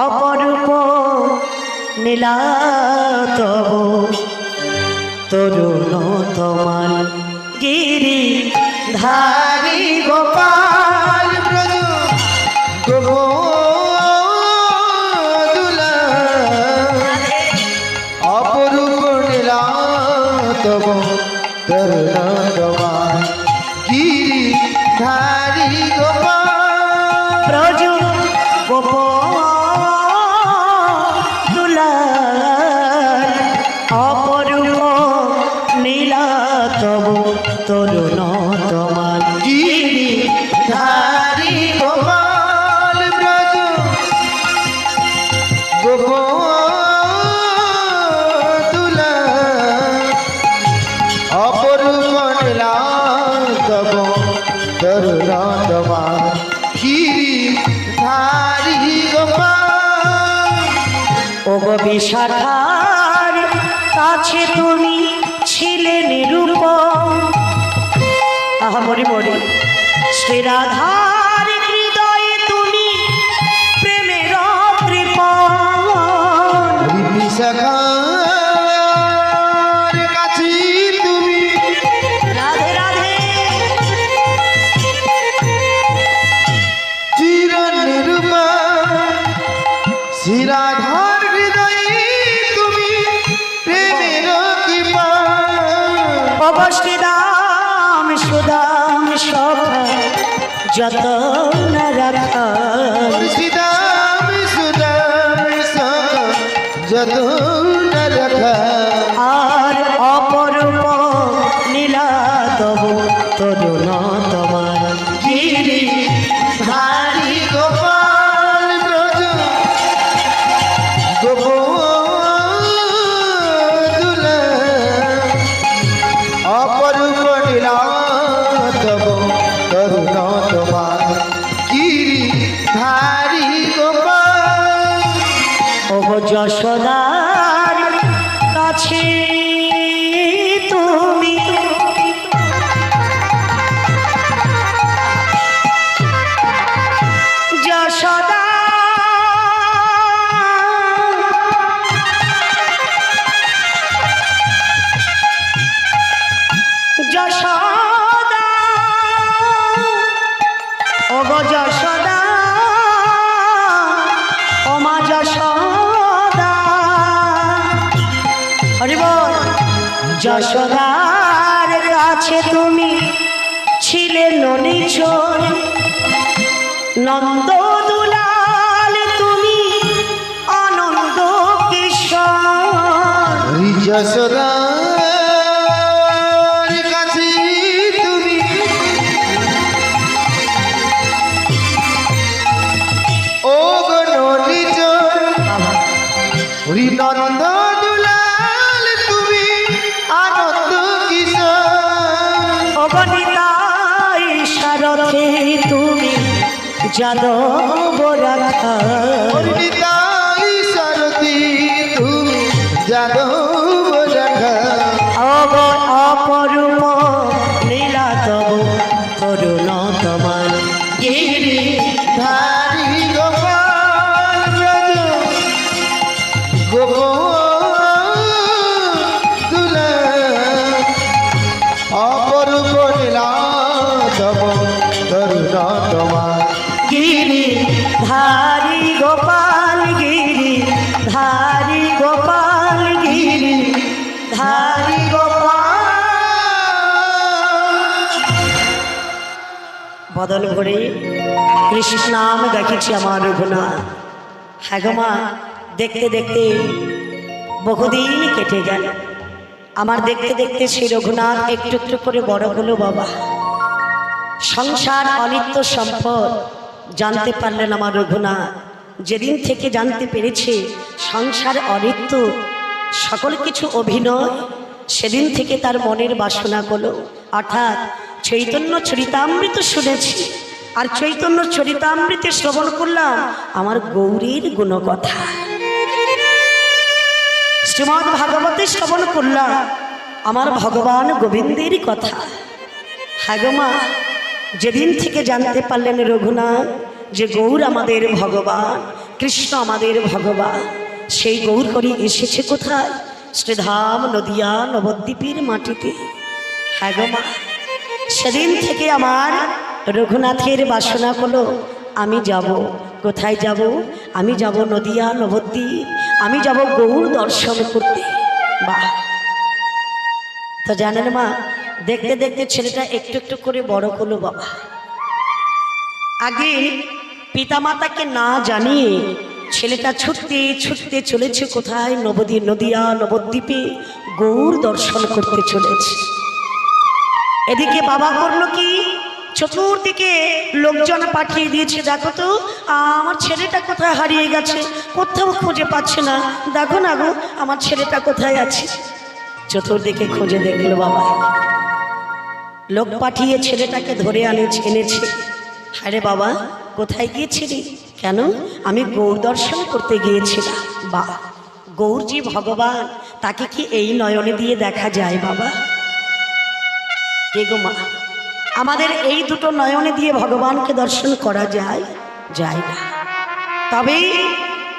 অপরূপ নীলাতব তরুণ তোমার গিরি ধারি গোপাল ব্রজ গোবদুলা অপরূপ নীলা তব তরুণ গিরি ধারি গোপাল ব্রজ গোপ দুলাল অপরূপ নীলাতব তরুণ তোমার গিরি ধারি গোপাল ব্রজ গোবদুলা অপরূপ নীলা তব তরুণ তোমার গিরি ধারি গোপাল। ওগো বিশাখার কাছে তুমি ছিলে নিরূপম, আহা মরি মরি শ্রীরাধার হৃদয়ে তুমি প্রেমের কৃপণ। বিশাখার কাছে তুমি রাধে রাধে চির নিরূপা শ্রীরাধার হৃদয়ে তুমি প্রেমের কৃপা। অবশ্রীদাম সুদাম সখা যত না রাখা শ্রীদাম সুদাম যত রাখা আর অপরূপ নীলাতব তরুণ তোমার গিরি ধারি গোপাল ব্রজ গোবদুলা অপরূপ নীলা তব তরুণ তোমার গিরি ধারি গোপাল। ওগো যশোদার কাছে তুমি যশোদা যশোদা ওগো যশোদা ওমা যশোদা হরি বল। যশোদার কাছে তুমি ছিলে ননিচর নন্দ দুলাল তুমি আনন্দ কিশোর। যশোদার কাছে তুমি ও গণনিজ হরি নন্দ দুলাল তুমি আনন্দ কিশোর। অগণিতাই সারথে তুমি যাদব রাখা নিতাই সারথি তুমি যাদব রাখা। অপরূপ নীলাতব তরুণ তোমার গিরি ধারি গোপাল ব্রজ গোবদুলা বদল ভরে কৃষ্ণ নাম গাইছি আমার রঘুনাথ। হ্যাঁ গো মা, দেখতে দেখতে বহুদিন কেটে গেল। আমার দেখতে দেখতে সেই রঘুনাথ একটু একটু করে বড় হলো বাবা। সংসার অনিত্য সম্পদ জানতে পারলেন আমার রঘুনাথ। যেদিন থেকে জানতে পেরেছে সংসার অনিত্য, সকল কিছু অভিনয়, সেদিন থেকে তার মনের বাসনা হলো, অর্থাৎ চৈতন্য চরিতামৃত শুনেছি, আর চৈতন্য চরিতামৃতে শ্রবণ করলাম আমার গৌরীর গুণকথা। শ্রীমদ্ ভাগবতে শ্রবণ করলাম আমার ভগবান গোবিন্দের কথা। হ্যাঁ গো মা, যেদিন থেকে জানতে পারলেন রঘুনাথ যে গৌর আমাদের ভগবান, কৃষ্ণ আমাদের ভগবান, সেই গৌর হরি এসেছে কোথায়? শ্রীধাম নদিয়া নবদ্বীপের মাটিতে। হ্যাঁ গো মা, সেদিন থেকে আমার রঘুনাথের বাসনা হলো আমি যাব। কোথায় যাব? আমি যাব নদিয়া নবদ্বীপ, আমি যাব গৌর দর্শন করতে। বাহ! তো জানেন মা, দেখতে দেখতে ছেলেটা একটু একটু করে বড় হলো বাবা। আগে পিতামাতাকে না জানিয়ে ছেলেটা ছুটতে ছুটতে চলেছে কোথায়? নদিয়া নবদ্বীপে গৌর দর্শন করতে চলেছে। এদিকে বাবা করলো কি? চতুর্দিকে লোকজন পাঠিয়ে দিয়েছে, দেখো তো আমার ছেলেটা কোথায় হারিয়ে গেছে, কোথাও খুঁজে পাচ্ছে না, দেখো না গো আমার ছেলেটা কোথায় আছে। চতুর্দিকে খুঁজে দেখলো বাবা, লোক পাঠিয়ে ছেলেটাকে ধরে এনেছে। আরে বাবা, কোথায় গিয়েছিলি? কেন? আমি গৌর দর্শন করতে গিয়েছিলাম। বা, গৌর যে ভগবান, তাকে কি এই নয়নে দিয়ে দেখা যায় বাবা? কে গো মা, আমাদের এই দুটো নয়নে দিয়ে ভগবানকে দর্শন করা যায়? যায় না। তবে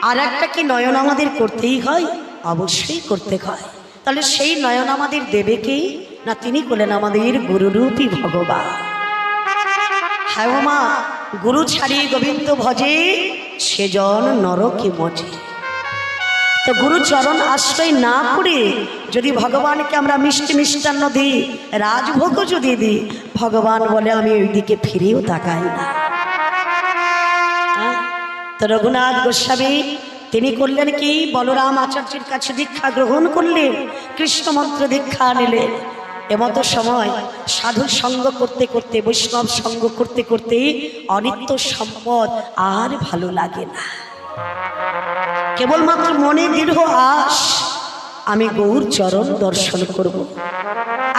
আর একটা কি নয়ন আমাদের করতেই হয়? অবশ্যই করতে হয়। তাহলে সেই নয়ন আমাদের দেবে কে? না, তিনি বলেন আমাদের গুরুরূপী ভগবান। হ্যাঁ মা, গুরু ছাড়ি গোবিন্দ ভজে, সেজন নরকে মজে। তো গুরু চরণ আশ্রয় না করে যদি ভগবানকে আমরা মিষ্টি মিষ্টান্ন দিই, রাজভোগও যদি দিই, ভগবান বলে আমি ওই দিকে ফিরেও তাকাই না। তো রঘুনাথ গোস্বামী তিনি করলেন কি? বলরাম আচার্যের কাছে দীক্ষা গ্রহণ করলেন, কৃষ্ণ মন্ত্র দীক্ষা নিলেন। এমতো সময় সাধু সঙ্গ করতে করতে, বৈষ্ণব সঙ্গ করতে করতে অনিত্য সম্পদ আর ভালো লাগে না। কেবলমাত্র মনে দৃঢ় আস, আমি গৌর চরণ দর্শন করব।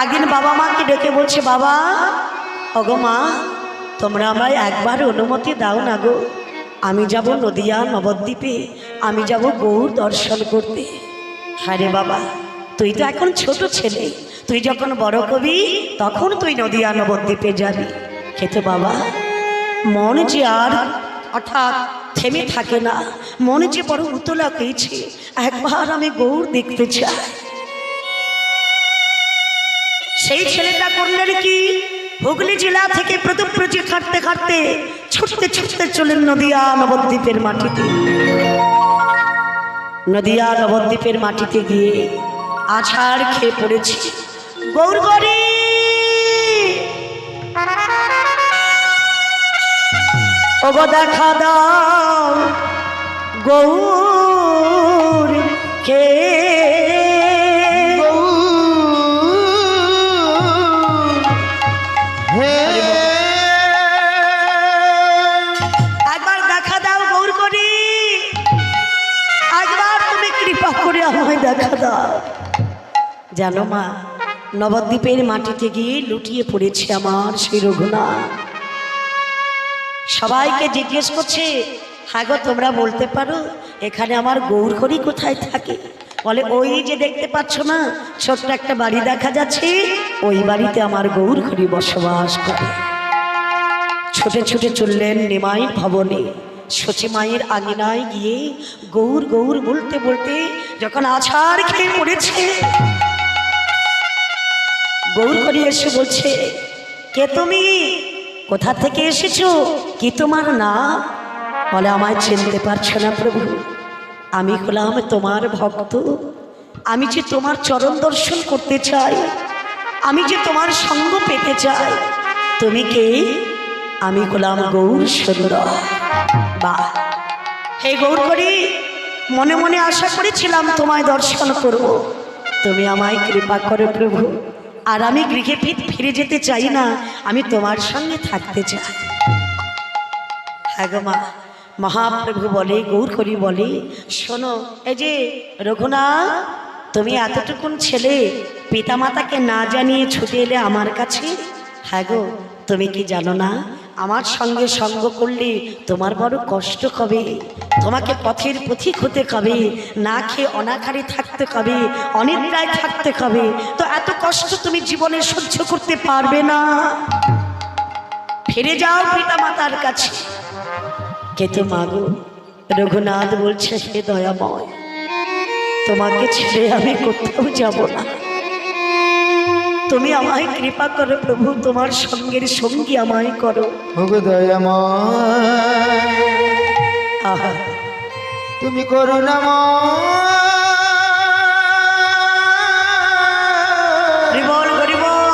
একদিন বাবা মাকে ডেকে বলছে, বাবা, ওগো মা, তোমরা আমায় একবার অনুমতি দাও না গো, আমি যাব নদিয়া নবদ্বীপে, আমি যাব গৌর দর্শন করতে। হ্যাঁ রে বাবা, তুই তো এখন ছোট ছেলে, তুই যখন বড় কবি তখন তুই নদিয়া নবদ্বীপে যাবি। খেতে বাবা, মন যে আর অর্থাৎ থেমে থাকে না, মনে যে বড় উতলা হয়েছে, একবার আমি গৌর দেখতে চাই। সেই ছেলেটা করলেন কি? হুগলি জেলা থেকে প্রতিপ্রজি খাটতে খাটতে ছুটতে ছুটতে চলেন নদিয়া নবদ্বীপের মাটিতে। নদিয়া নবদ্বীপের মাটিতে গিয়ে আছাড় খেয়ে পড়েছি, গৌর গরি ওগো দেখা দাও গৌর কে। একবার দেখা দাও গৌর করি, একবার তুমি কৃপা করে আমায় দেখা দাও। জানো মা, নবদ্বীপের মাটিতে গিয়ে লুটিয়ে পড়েছে আমার সেই রঘুনাথ। সবাইকে জিজ্ঞেস করছে, হ্যাঁ গো তোমরা বলতে পারো এখানে আমার গৌর হরি কোথায় থাকে? বলে, ওই যে দেখতে পাচ্ছ না ছোট্ট একটা বাড়ি দেখা যাচ্ছে, ওই বাড়িতে আমার গৌর হরি বসবাস করে। ছুটে ছুটে চললেন নিমাই ভবনে, সচি মায়ের আঙিনায় গিয়ে গৌর গৌর বলতে বলতে যখন আছাড় খেয়ে পড়েছে, গৌর হরি এসে বলছে, কে তুমি? কোথা থেকে এসেছো? কি তোমার নাম? বলে, আমায় চিনতে পারছো না প্রভু, আমি হলাম তোমার ভক্ত, আমি যে তোমার চরণ দর্শন করতে চাই, আমি যে তোমার সঙ্গ পেতে চাই। তুমি কে? আমি হলাম গৌর সুন্দর। বা হে গৌর করি, মনে মনে আশা করেছিলাম তোমায় দর্শন করব। তুমি আমায় কৃপা করো প্রভু। আর আমি গৃহে ফিরে যেতে চাই না, আমি তোমার সঙ্গে থাকতে চাই। হ্যাঁ গো মা। মহাপ্রভু বলে, গৌর করি বলে, শোনো, এই যে রঘুনাথ, তুমি এতটুকুন ছেলে পিতামাতাকে না জানিয়ে ছুটে এলে আমার কাছে। হ্যাঁ গো, তুমি কি জানো না আমার সঙ্গে সঙ্গ করলে তোমার বড় কষ্ট হবে, তোমাকে পথের পথিক হতে হবে, না খেয়ে অনাহারে থাকতে হবে, অনিদ্রায় থাকতে হবে। তো এত কষ্ট তুমি জীবনে সহ্য করতে পারবে না। ফিরে যাও পিতামাতার কাছে। কিন্তু মাগো, রঘুনাথ বলছে, হে দয়াময়, তোমাকে ছেড়ে আমি কোথাও যাব না। তুমি আমায় কৃপা করো প্রভু, তোমার সঙ্গের সঙ্গী আমায় করো। ওগো দয়াময়, আহা, তুমি করুণাময়, হরিবল হরিবল।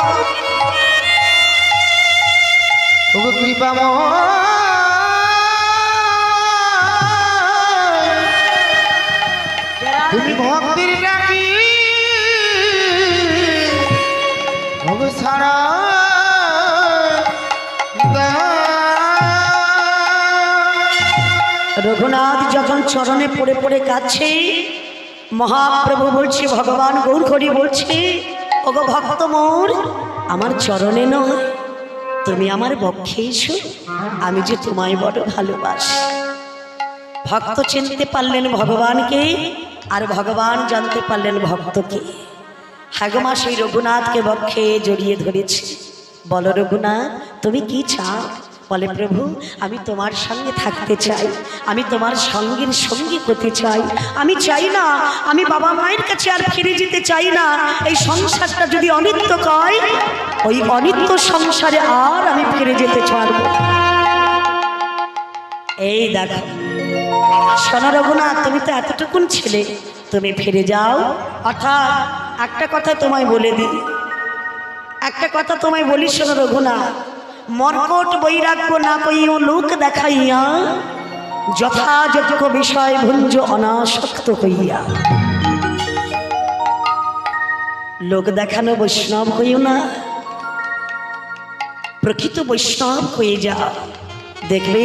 ওগো কৃপাময়, তুমি ভক্তির ডাকি ওগো সারা রঘুনাথ যখন চরণে পড়ে পড়ে কাঁদছে, মহাপ্রভু বলছে, ভগবান গৌর হরি বলছে, ওগো ভক্ত মোর, আমার চরণে নয়, তুমি আমার বক্ষে এসো, আমি যে তোমায় বড় ভালোবাসি। ভক্ত চিনতে পারলেন ভগবানকে, আর ভগবান জানতে পারলেন ভক্তকে। হাগমা সেই রঘুনাথকে বক্ষে জড়িয়ে ধরেছে। বলো রঘুনাথ, তুমি কি চাও? বলে, প্রভু, আমি তোমার সঙ্গে থাকতে চাই, আমি তোমার সঙ্গের সঙ্গী হতে চাই। আমি চাই না, আমি বাবা মায়ের কাছে আর ফিরে যেতে চাই না। এই সংসারটা যদি অনিত্য হয়, ওই অনিত্য সংসারে আর আমি ফিরে যেতে পারব। এই দেখো, শোনো রঘুনাথ, তুমি তো এতটুকুন ছেলে, তুমি ফিরে যাও। অর্থাৎ একটা কথা তোমায় বলে দিই, একটা কথা তোমায় বলি, শোনো রঘুনাথ, মর্কট বৈরাগ্য না কইও লোক দেখাইয়া, যথাযোগ্য বিষয় ভুঞ্জ অনাসক্ত হইয়া। লোক দেখানো বৈষ্ণব হইও না, প্রকৃত বৈষ্ণব হয়ে যাও। দেখবে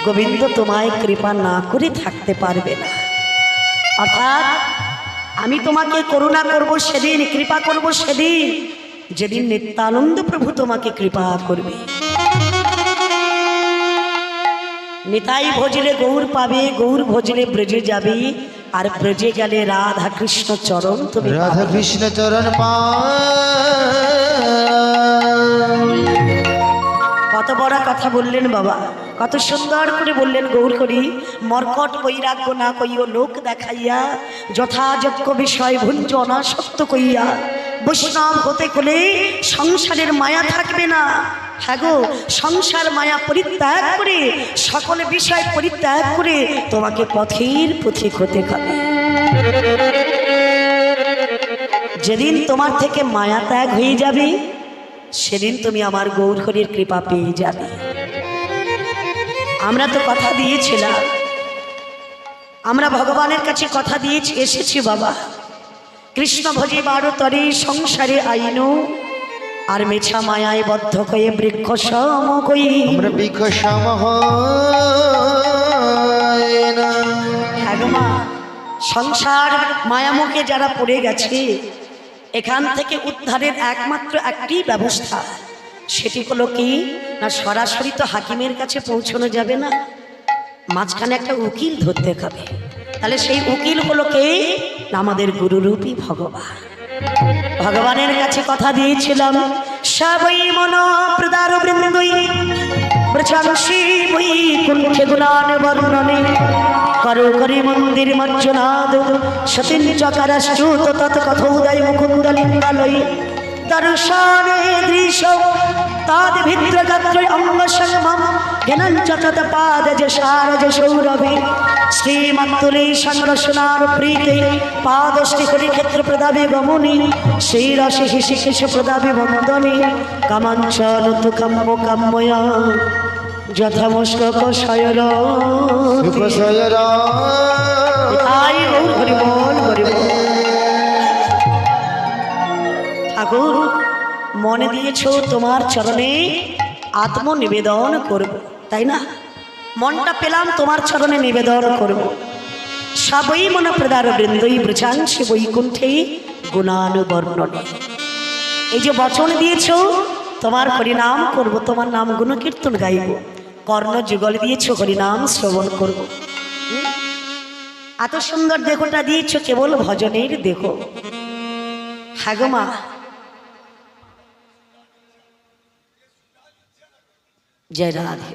গোবিন্দ তোমায় কৃপা না করে থাকতে পারবে না। অর্থাৎ আমি তোমাকে করুণা করব সেদিন, কৃপা করব সেদিন, যেদিন নিত্যানন্দ প্রভু তোমাকে কৃপা করবে। নিতাই ভজলে গৌর পাবে, গৌর ভজলে ব্রজে যাবে, আর ব্রজে গেলে রাধা কৃষ্ণ চরণ তুমি পাবে। রাধা কৃষ্ণ চরণ কত বড় কথা বললেন বাবা, কত সুন্দর করে বললেন গৌর করি, মর্কট বৈরাগ্য না কইও লোক দেখাইয়া, যথাযোগ্য বিষয় ভুঞ্জ অনাসক্ত কইয়া। বৈষ্ণব হতে হলে সংসারের মায়া থাকবে না। হ্যাঁ গো, সংসার মায়া পরিত্যাগ করে, সকল বিষয় পরিত্যাগ করে তোমাকে পথের পথিক হতে হবে। যেদিন তোমার থেকে মায়া ত্যাগ হয়ে যাবে, সেদিন তুমি আমার গৌর হরির কৃপা পেয়ে যাবে। আমরা তো কথা দিয়েছিলাম, আমরা ভগবানের কাছে কথা দিয়েছি, এসেছি বাবা, কৃষ্ণ ভজে বারো তরে সংসারে আইনু, আর মেছা মায়ায় বদ্ধ কয়ে বৃক্ষ সম কই। আমরা বৃক্ষ সম মা, সংসার মায়ামুখে যারা পড়ে গেছে, এখান থেকে উদ্ধারের একমাত্র একটি ব্যবস্থা, সেটি হলো কি না, সরাসরি তো হাকিমের কাছে পৌঁছানো যাবে না, মাঝখানে একটা উকিল ধরতে হবে। তাহলে সেই উকিল হলো কে না, আমাদের গুরুরূপী ভগবান। ভগবানের কাছে কথা দিয়েছিলাম, সবই মন প্রদার বৃন্দই প্রশংসি বই কুণ্ঠে গুণান বর্ণনে, করো করি মন্দির মজ্জনাদ সতীন চকারাষ্ট্রুত তৎ কথোদয় মুকুন্দ লিঙ্গালয়, দর্শনে দৃশ তাদ ভিত্রগাত্র অঙ্গ সংভম জ্ঞানঞ্চত পাদ যে সারজ সৌরভে শ্রীমত্তুলে সংরসনার প্রীতে পাদষ্টি হরিক্ষেত্র প্রদাবে গমনে সেই রসে হিষিকেশ প্রদাবে বন্দনে কামাঞ্চল তু কাম্য কাম্যয়া যথামস্তক শয়র তাই গৌর হরি বল হরি বল। ঠাকুর মনে দিয়েছ তোমার চরণে আত্মনিবেদন করব, তাই না? মনটা পেলাম তোমার চরণে নিবেদন করব। সবই মন প্রদার বৃন্দই ব্রজাংশে বৈকুণ্ঠে গুণানুবর্ণন। এই যে বচন দিয়েছ তোমার হরিনাম করব, তোমার নাম গুণকীর্তন গাইব, কর্ণ যুগল দিয়েছ হরিনাম শ্রবণ করব। এত সুন্দর দেহটা দিয়েছ কেবল ভজনের দেহ। হ্যাঁ গো মা, জয় রাধে।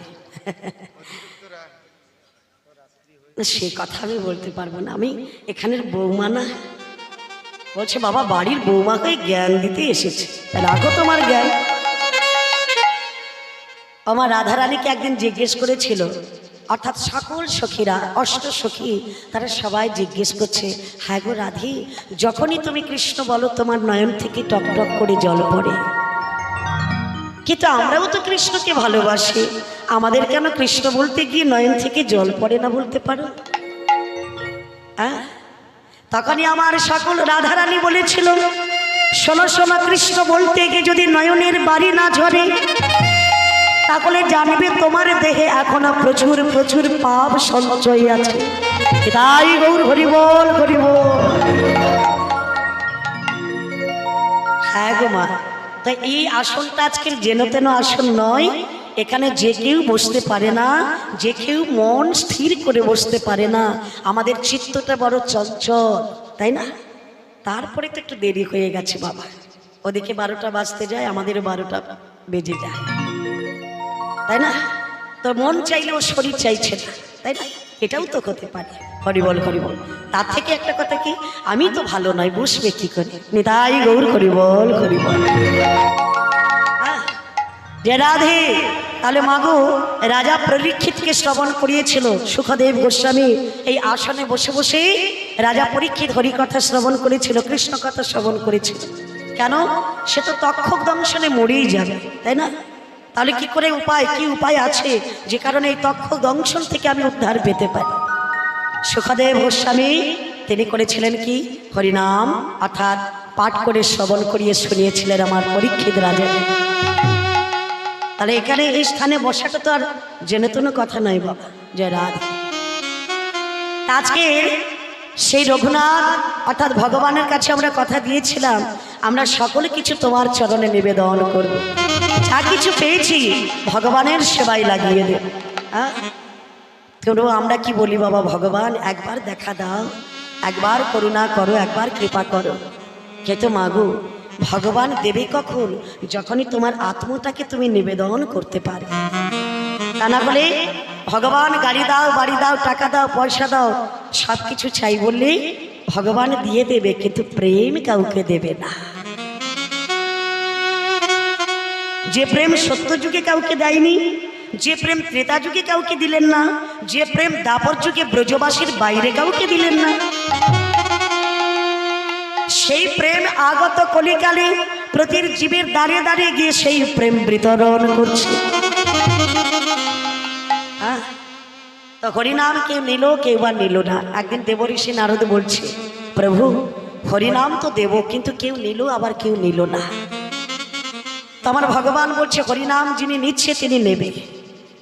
সে কথা আমি বলতে পারবো না, আমি এখানের বৌমা না। বলছে বাবা বাড়ির বৌমাকে জ্ঞান দিতে এসেছে, রাখো তোমার জ্ঞান। আমার রাধারানীকে একদিন জিজ্ঞেস করেছিল, অর্থাৎ সকল সখীরা, অষ্ট সখী, তারা সবাই জিজ্ঞেস করছে, হ্যাঁ গো রাধি, যখনই তুমি কৃষ্ণ বলো তোমার নয়ন থেকে টক টক করে জল পড়ে, কিন্তু আমরাও তো কৃষ্ণকে ভালোবাসি, আমাদের কেন কৃষ্ণ বলতে গিয়ে নয়ন থেকে জল পড়ে না বলতে পারো? হ্যাঁ, তখনই আমার সকল রাধারানী বলেছিল, শোনো শোনো, কৃষ্ণ বলতে গিয়ে যদি নয়নের বাড়ি না ঝরে, তাহলে জানবে তোমার দেহে এখনো প্রচুর প্রচুর পাপ সঞ্চয় আছে। তাই গৌর হরি বল হরি বল। হ্যাঁ গো মা, তাই এই আসনটা আজকের যেন তেন আসন নয়, এখানে যে কেউ বসতে পারে না, যে কেউ মন স্থির করে বসতে পারে না। আমাদের চিত্তটা বড় চঞ্চল, তাই না? তারপরে তো একটু দেরি হয়ে গেছে বাবা, ওদিকে 12টা বাজতে যায়, আমাদেরও 12টা বেজে যায়, তাই না? তো মন চাইলেও শরীর চাইছে না, তাই না? এটাও তো হতে পারে। হরিবল হরিবল। তার থেকে একটা কথা কি, আমি তো ভালো নয়, বসবে কি করে? নিতাই গৌর হরিবল হরিবল। যে রাধে, তাহলে মাগো রাজা পরীক্ষিতকে শ্রবণ করিয়েছিল সুখদেব গোস্বামী, এই আসনে বসে বসে রাজা পরীক্ষিত হরিকথা শ্রবণ করেছিল, কৃষ্ণ কথা শ্রবণ করেছিল। কেন? সে তো তক্ষক দংশনে মরেই যাবে, তাই না? তাহলে কি করে উপায়, কি উপায় আছে যে কারণে এই তক্ষক দংশন থেকে আমি উদ্ধার পেতে পারি? সুখদেব গোস্বামী তিনি করেছিলেন কি, হরিনাম অর্থাৎ পাঠ করে শ্রবণ করিয়ে শুনিয়েছিলেন আমার পরীক্ষিত রাজা। তাহলে এখানে এই স্থানে বসাটা তো আর জেনে কোনো কথা নয় বাবা। জয় রাধে। আজকে সেই রঘুনাথ অর্থাৎ ভগবানের কাছে আমরা কথা দিয়েছিলাম, আমরা সকলে কিছু তোমার চরণে নিবেদন করব, যা কিছু পেয়েছি ভগবানের সেবায় লাগিয়ে দেব। হ্যাঁ, তো আমরা কি বলি বাবা, ভগবান একবার দেখা দাও, একবার করুণা করো, একবার কৃপা করো। কিন্তু মাগো ভগবান দেবে কখন? যখনই তোমার আত্মটাকে তুমি নিবেদন করতে পারো। তা না বলে ভগবান গাড়ি দাও, বাড়ি দাও, টাকা দাও, পয়সা দাও, সব কিছু চাই বললে ভগবান দিয়ে দেবে, কিন্তু প্রেম কাউকে দেবে না। যে প্রেম সত্য যুগে কাউকে দেয়নি, যে প্রেম ত্রেতা যুগে কাউকে দিলেন না, যে প্রেম দাপর যুগে ব্রজবাসীর বাইরে কাউকে দিলেন না, সেই প্রেম আগত কলিকালে প্রতির জীবের দাঁড়িয়ে দাঁড়িয়ে গিয়ে সেই প্রেম বিতরণ করছে। তো হরিনাম কেউ নিল, কেউ বা নিল না। একদিন দেবঋষি নারদ বলছে, প্রভু হরিনাম তো দেব, কিন্তু কেউ নিল আবার কেউ নিল না। তো আমার ভগবান বলছে, হরিনাম যিনি নিচ্ছে তিনি নেবে,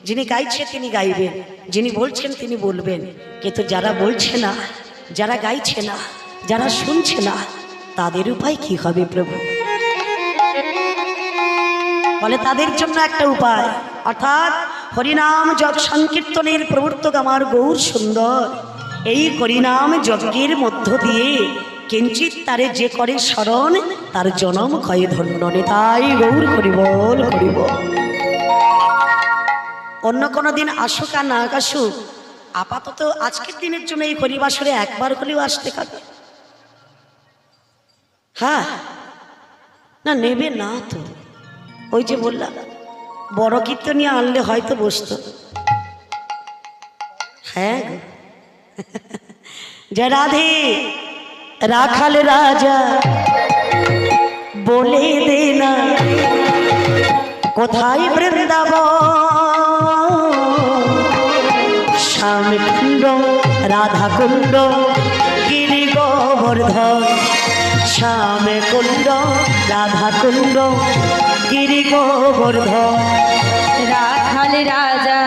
যিনি গাইছে তিনি গাইবেন, যিনি বলছেন তিনি বলবেন, কিন্তু যারা বলছে না, যারা গাইছে না, যারা শুনছে না, তাদের উপায় কি হবে প্রভু? বলে তাদের জন্য একটা উপায়, অর্থাৎ হরিনাম যজ্ঞ সংকীর্তনের প্রবর্তক আমার গৌর সুন্দর, এই হরিনাম যজ্ঞের মধ্য দিয়ে কিঞ্চিত তারে যে করে স্মরণ, তার জনম ক্ষয় ধন্য। তাই গৌর হরিবল হরিবল। অন্য কোনো দিন আসুক আর না আসুক, আপাতত আজকের দিনের জন্য এই হরিবাসরে একবার হলেও আসতে হবে। হ্যাঁ, না নেবে না তো, ওই যে বললাম বড় কীর্তনী আনলে হয়তো বসতো। হ্যাঁ গো। জয় রাধে। রাখাল রাজা বলে দে না কোথায় বৃন্দাবন, শ্যাম কুণ্ড রাধা কুণ্ড গিরি গোবর্ধন, শ্যাম কুণ্ড রাধা কুণ্ড গিরি গোবর্ধন। রাখাল রাজা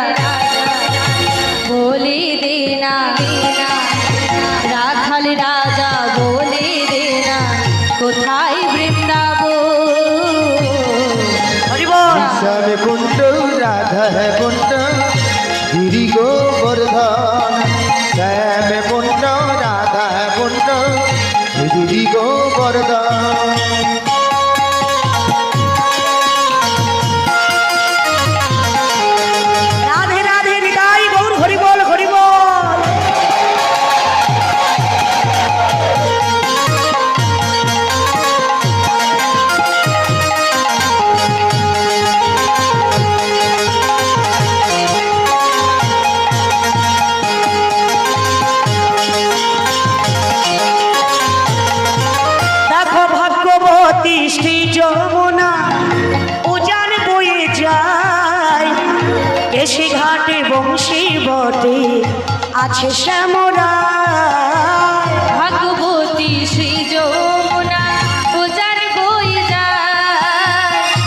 বলে দে না, রাখাল রাজা বলে দে না কোথায় বৃন্দাবন। হরি বল। শ্যাম কুণ্ড রাধা কুণ্ড গিরি গোবর্ধন, শ্যাম কুণ্ড রাধা কুণ্ড গিরি গোবর্ধন। রাধে রাধে নিতাই গৌর হরি বল হরি বল। দেখো ভাগ্যবতী শ্রী যমুনা উজান বয়ে যায়, কেশি ঘাটে বংশী বটে আছে শ্যামরা। ভাগবতী শ্রী যমুনা উজান বয়ে যায়,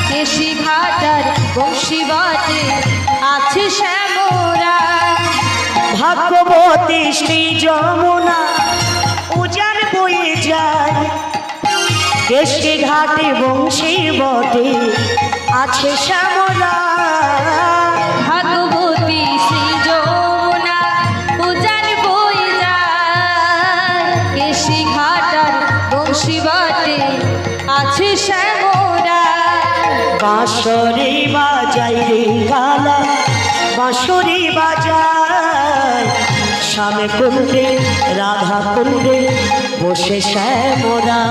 কেশি ঘাটার বংশী বটে আছে শ্যামরা। ভাগ্যবতী শ্রী যমুনা উজান বয়ে যায়, কেশি ঘাটে বংশী বটে আছে শ্যামরা। ভাগবতী শ্রী যমুনা উজান বয়ে যায়, কেশি ঘাটার বংশী বটে আছে শ্যামরা। বাঁশরি বাজাই রে গালা বাঁশরি বাজায়, শ্যাম কুণ্ডে রাধা কুণ্ডে বসে শ্যামরা।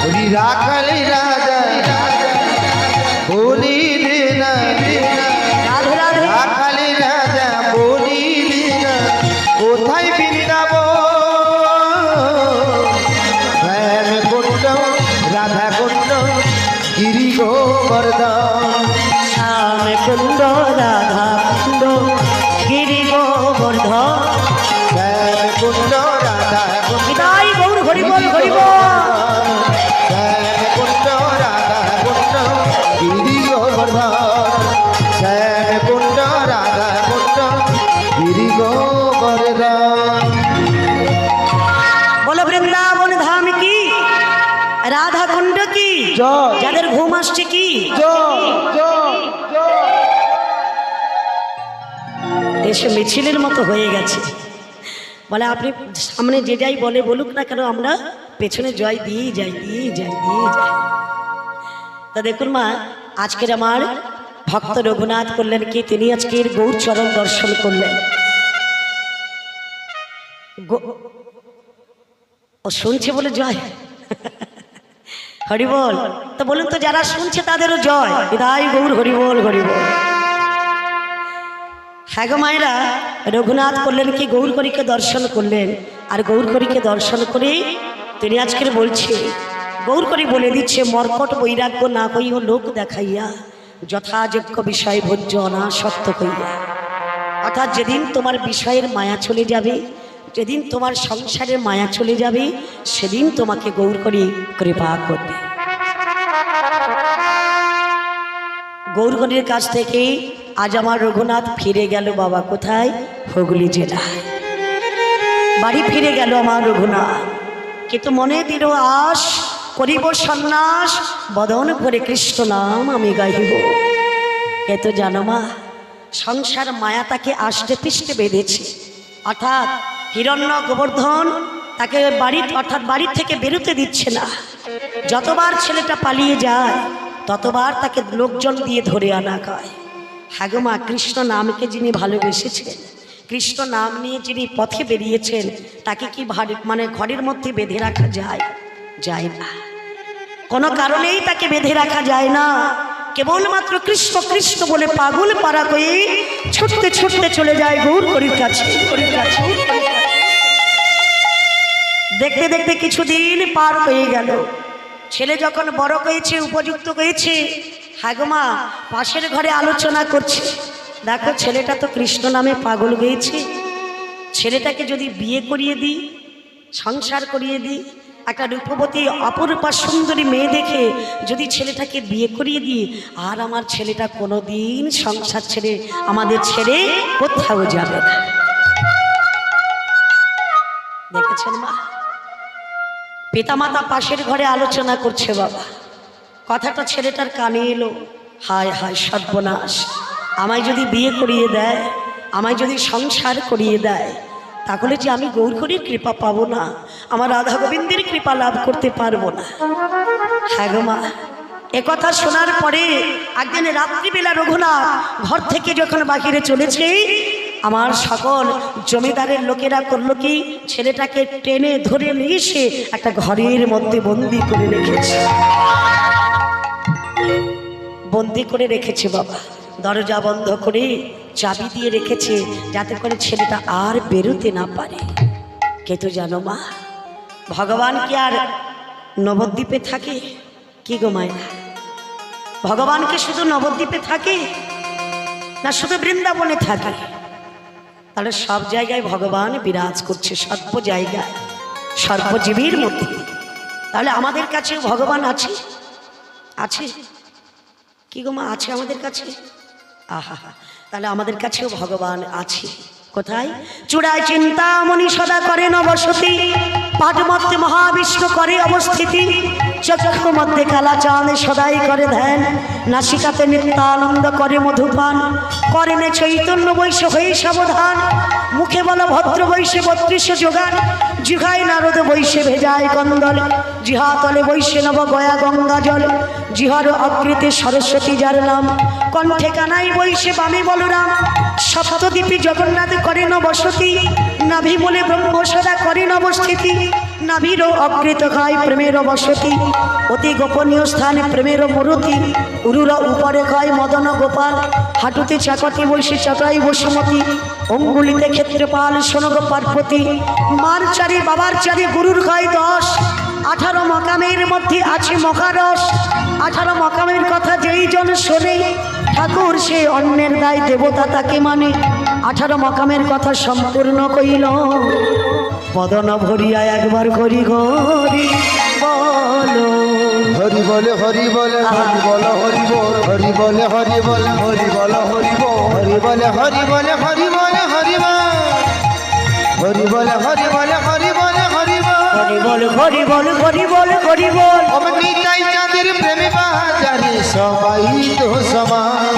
হরি রাখাল রাজা বলি দে না, রাধে রাধে। রাখাল রাজা বলি দে না কোথায় বৃন্দাবন, শ্যাম কুণ্ড রাধা কুণ্ড গিরি গোবর্ধন। শ্যাম কুণ্ড রাধা কুণ্ড গিরি গোবর্ধন। শ্যাম কুণ্ড রাধা কুণ্ড নিতাই গৌর হরি বল হরি বল। শ্যাম কুণ্ড রাধা কুণ্ড গিরি গোবর্ধন, শ্যাম কুণ্ড রাধা কুণ্ড গিরি গোবর্ধন। বলো বৃন্দাবন ধাম কি, রাধা কুণ্ড কি, জয়। যাদের ঘুম আসছে কি। দেশে মিছিলের মতো হয়ে গেছে। বলে আপনি সামনে যেটাই বলে বলুক না কেন, আমরা পেছনে জয় দিয়ে যাই দিয়ে যাই দিয়ে যাই। তা দেখুন মা, আজকের আমার ভক্ত রঘুনাথ করলেন কি, তিনি আজকের গৌর চরণ দর্শন করলেন। ও শুনছে বলে জয়। হরি বল। তো বলুন তো, যারা শুনছে তাদেরও জয়। বিদায় গৌর হরি বল হরি বল। হ্যাঁ গো মায়েরা, রঘুনাথ করলেন কি, গৌরকরীকে দর্শন করলেন। আর গৌরকরীকে দর্শন করে তিনি আজকের বলছে, গৌরকরী বলে দিচ্ছে, মর্কট বৈরাগ্য না কইও লোক দেখাইয়া, যথাযোগ্য বিষয় ভোজ্য অনাসক্ত কইয়া। অর্থাৎ যেদিন তোমার বিষয়ের মায়া চলে যাবে, যেদিন তোমার সংসারের মায়া চলে যাবে, সেদিন তোমাকে গৌরকরী কৃপা করবে। গৌরকরীর কাছ থেকে আজ আমার রঘুনাথ ফিরে গেল বাবা কোথায়, হুগলি জেলায় বাড়ি ফিরে গেল আমার রঘুনাথ। কিন্তু মনে দিল আশ, করিব সন্ন্যাস, বদন করে কৃষ্ণ নাম আমি গাইব। কে তো জানো মা, সংসার মায়া তাকে আষ্টে পৃষ্ঠে বেঁধেছে। অর্থাৎ হিরণ্য গোবর্ধন তাকে বাড়ির থেকে বেরোতে দিচ্ছে না। যতবার ছেলেটা পালিয়ে যায়, ততবার তাকে লোকজন দিয়ে ধরে আনা হয়। হ্যাঁ গো মা, কৃষ্ণ নামকে যিনি ভালোবেসেছেন, কৃষ্ণ নাম নিয়ে যিনি পথে বেরিয়েছেন, তাকে কি ঘরের মধ্যে বেঁধে রাখা যায়? যায় না। কোনো কারণেই তাকে বেঁধে রাখা যায় না। কেবলমাত্র কৃষ্ণ কৃষ্ণ বলে পাগল পারা হয়ে ছুটতে ছুটতে চলে যায় গৌরহরির কাছে। দেখতে দেখতে কিছুদিন পার হয়ে গেল। ছেলে যখন বড় হয়েছে, উপযুক্ত হয়েছে, হাগমা পাশের ঘরে আলোচনা করছে, দেখো ছেলেটা তো কৃষ্ণ নামে পাগল হয়েছে, ছেলেটাকে যদি বিয়ে করিয়ে দিই, সংসার করিয়ে দিই, একটা রূপবতী অপরূপা সুন্দরী মেয়ে দেখে যদি ছেলেটাকে বিয়ে করিয়ে দিই, আর আমার ছেলেটা কোনো দিন সংসার ছেড়ে আমাদের ছেড়ে কোথাও যাবে না। দেখেছেন মা, পিতামাতা পাশের ঘরে আলোচনা করছে। বাবা, কথাটা ছেলেটার কানে এলো, হায় হায় সর্বনাশ, আমায় যদি বিয়ে করিয়ে দেয়, আমায় যদি সংসার করিয়ে দেয়, তাহলে যে আমি গৌরহরির কৃপা পাবো না, আমার রাধা গোবিন্দের কৃপা লাভ করতে পারবো না। হ্যাঁ গো মা, একথা শোনার পরে একদিন রাত্রিবেলা রঘুনাথ ঘর থেকে যখন বাহিরে চলেছে, আমার সকল জমিদারের লোকেরা করলো কি, ছেলেটাকে টেনে ধরে নিয়ে এসে একটা ঘরের মধ্যে বন্দি করে রেখেছে। বন্দি করে রেখেছে বাবা, দরজা বন্ধ করে চাবি দিয়ে রেখেছে, যাতে করে ছেলেটা আর বেরোতে না পারে। কিন্তু জানো মা, ভগবান কি আর নবদ্বীপে থাকে? কি গো মায়েরা, ভগবান কি শুধু নবদ্বীপে থাকে না শুধু বৃন্দাবনে থাকে? তাহলে সব জায়গায় ভগবান বিরাজ করছে, সর্ব জায়গায়, সর্বজীবীর মধ্যে। তাহলে আমাদের কাছেও ভগবান আছে, আছে কি গো মা, আছে আমাদের কাছে। আহা, তাহলে আমাদের কাছেও ভগবান আছে। কোথায়? চূড়ায় চিন্তামণি সদা করে নবসতী, পাঠ মধ্যে মহাবিষ্ণু করে অবস্থিতি, চক্ষু মধ্যে কালা চাঁদ সদাই করে ধ্যান, নাসিকাতে নিত্যানন্দ করে মধুপান, করেনে চৈতন্য বৈশ্য হয়ে সাবধান, মুখে বল ভদ্র বৈশ্যে 32 যোগান, জিহায় নারদ বৈশ্যে ভেজায় কন্দল, জিহাতলে বৈশ্যে নব গয়া গঙ্গা জল, জিহার অকৃতে সরস্বতী যার নাম, কণ্ঠে কানাই বৈশ্যে বামে বলরাম, সপ্তদ্বীপী জগন্নাথ করেন বসতি, নাভি বলে ব্রহ্ম সদা করেন অবস্থিতি, নাভিরও অকৃত খায় প্রেমের বসতি, অতি গোপনীয় স্থানে প্রেমের মূরতি, উরুর উপরে খায় মদন গোপাল, হাঁটুতে চাকতি বৈশে চটাই বসুমতী, অঙ্গুলিতে ক্ষেত্রপাল সোনগ পার্বতী, মার চারি বাবার চারি গুরুর খায় 10, 18 মকামের মধ্যে আছে মকারস, 18 মকামের কথা যেই জন শোনে, ঠাকুর সে অন্যের দায় দেবতা তাকে মানে, 18 মকামের কথা সম্পূর্ণ কইল, বদন ভরিয়া একবার করি ঘরি বলো, হরি বলে হরি বলে হরি বল হরি বল, হরি বলে হরি বলে হরি বল হরি বল, হরি বলে হরি বলে হরি বলে হরি বল, হরি বলে হরি বলে হরি বলে হরি বল, হরি বল হরি বল হরি বল হরি বল। অমনি তাই চাঁদের প্রেমে বাজারে সবাই তো সমান,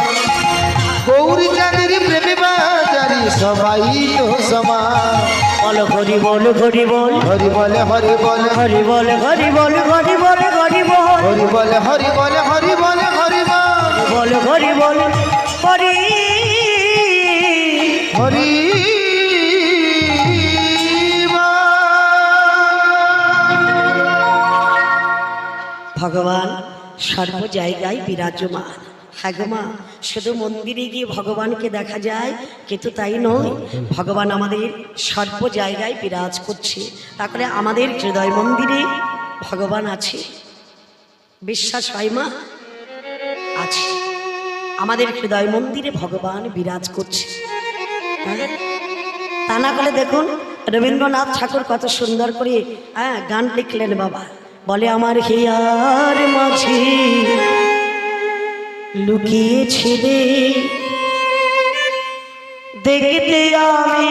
গৌরী চাঁদের প্রেমে বাজারে সবাই তো সমান, বল হরি বল হরি বল, হরি বলে হরি বলে হরি বল হরি বল হরি বল হরি বল, হরি বলে হরি বলে হরি বলে হরি বল, বল হরি বল হরি হরি ভগবান সর্ব জায়গায় বিরাজমান। হ্যাঁ গো মা, শুধু মন্দিরে গিয়ে ভগবানকে দেখা যায়, কিন্তু তাই নয়, ভগবান আমাদের সর্ব জায়গায় বিরাজ করছে। তারপরে আমাদের হৃদয় মন্দিরে ভগবান আছে, বিশ্বাস হয় মা? আছে, আমাদের হৃদয় মন্দিরে ভগবান বিরাজ করছে। হ্যাঁ, তা না বলে দেখুন রবীন্দ্রনাথ ঠাকুর কত সুন্দর করে গান লিখলেন বাবা, বলে আমার হিয়ার মাঝে লুকিয়েছে রে, দেখতে আমি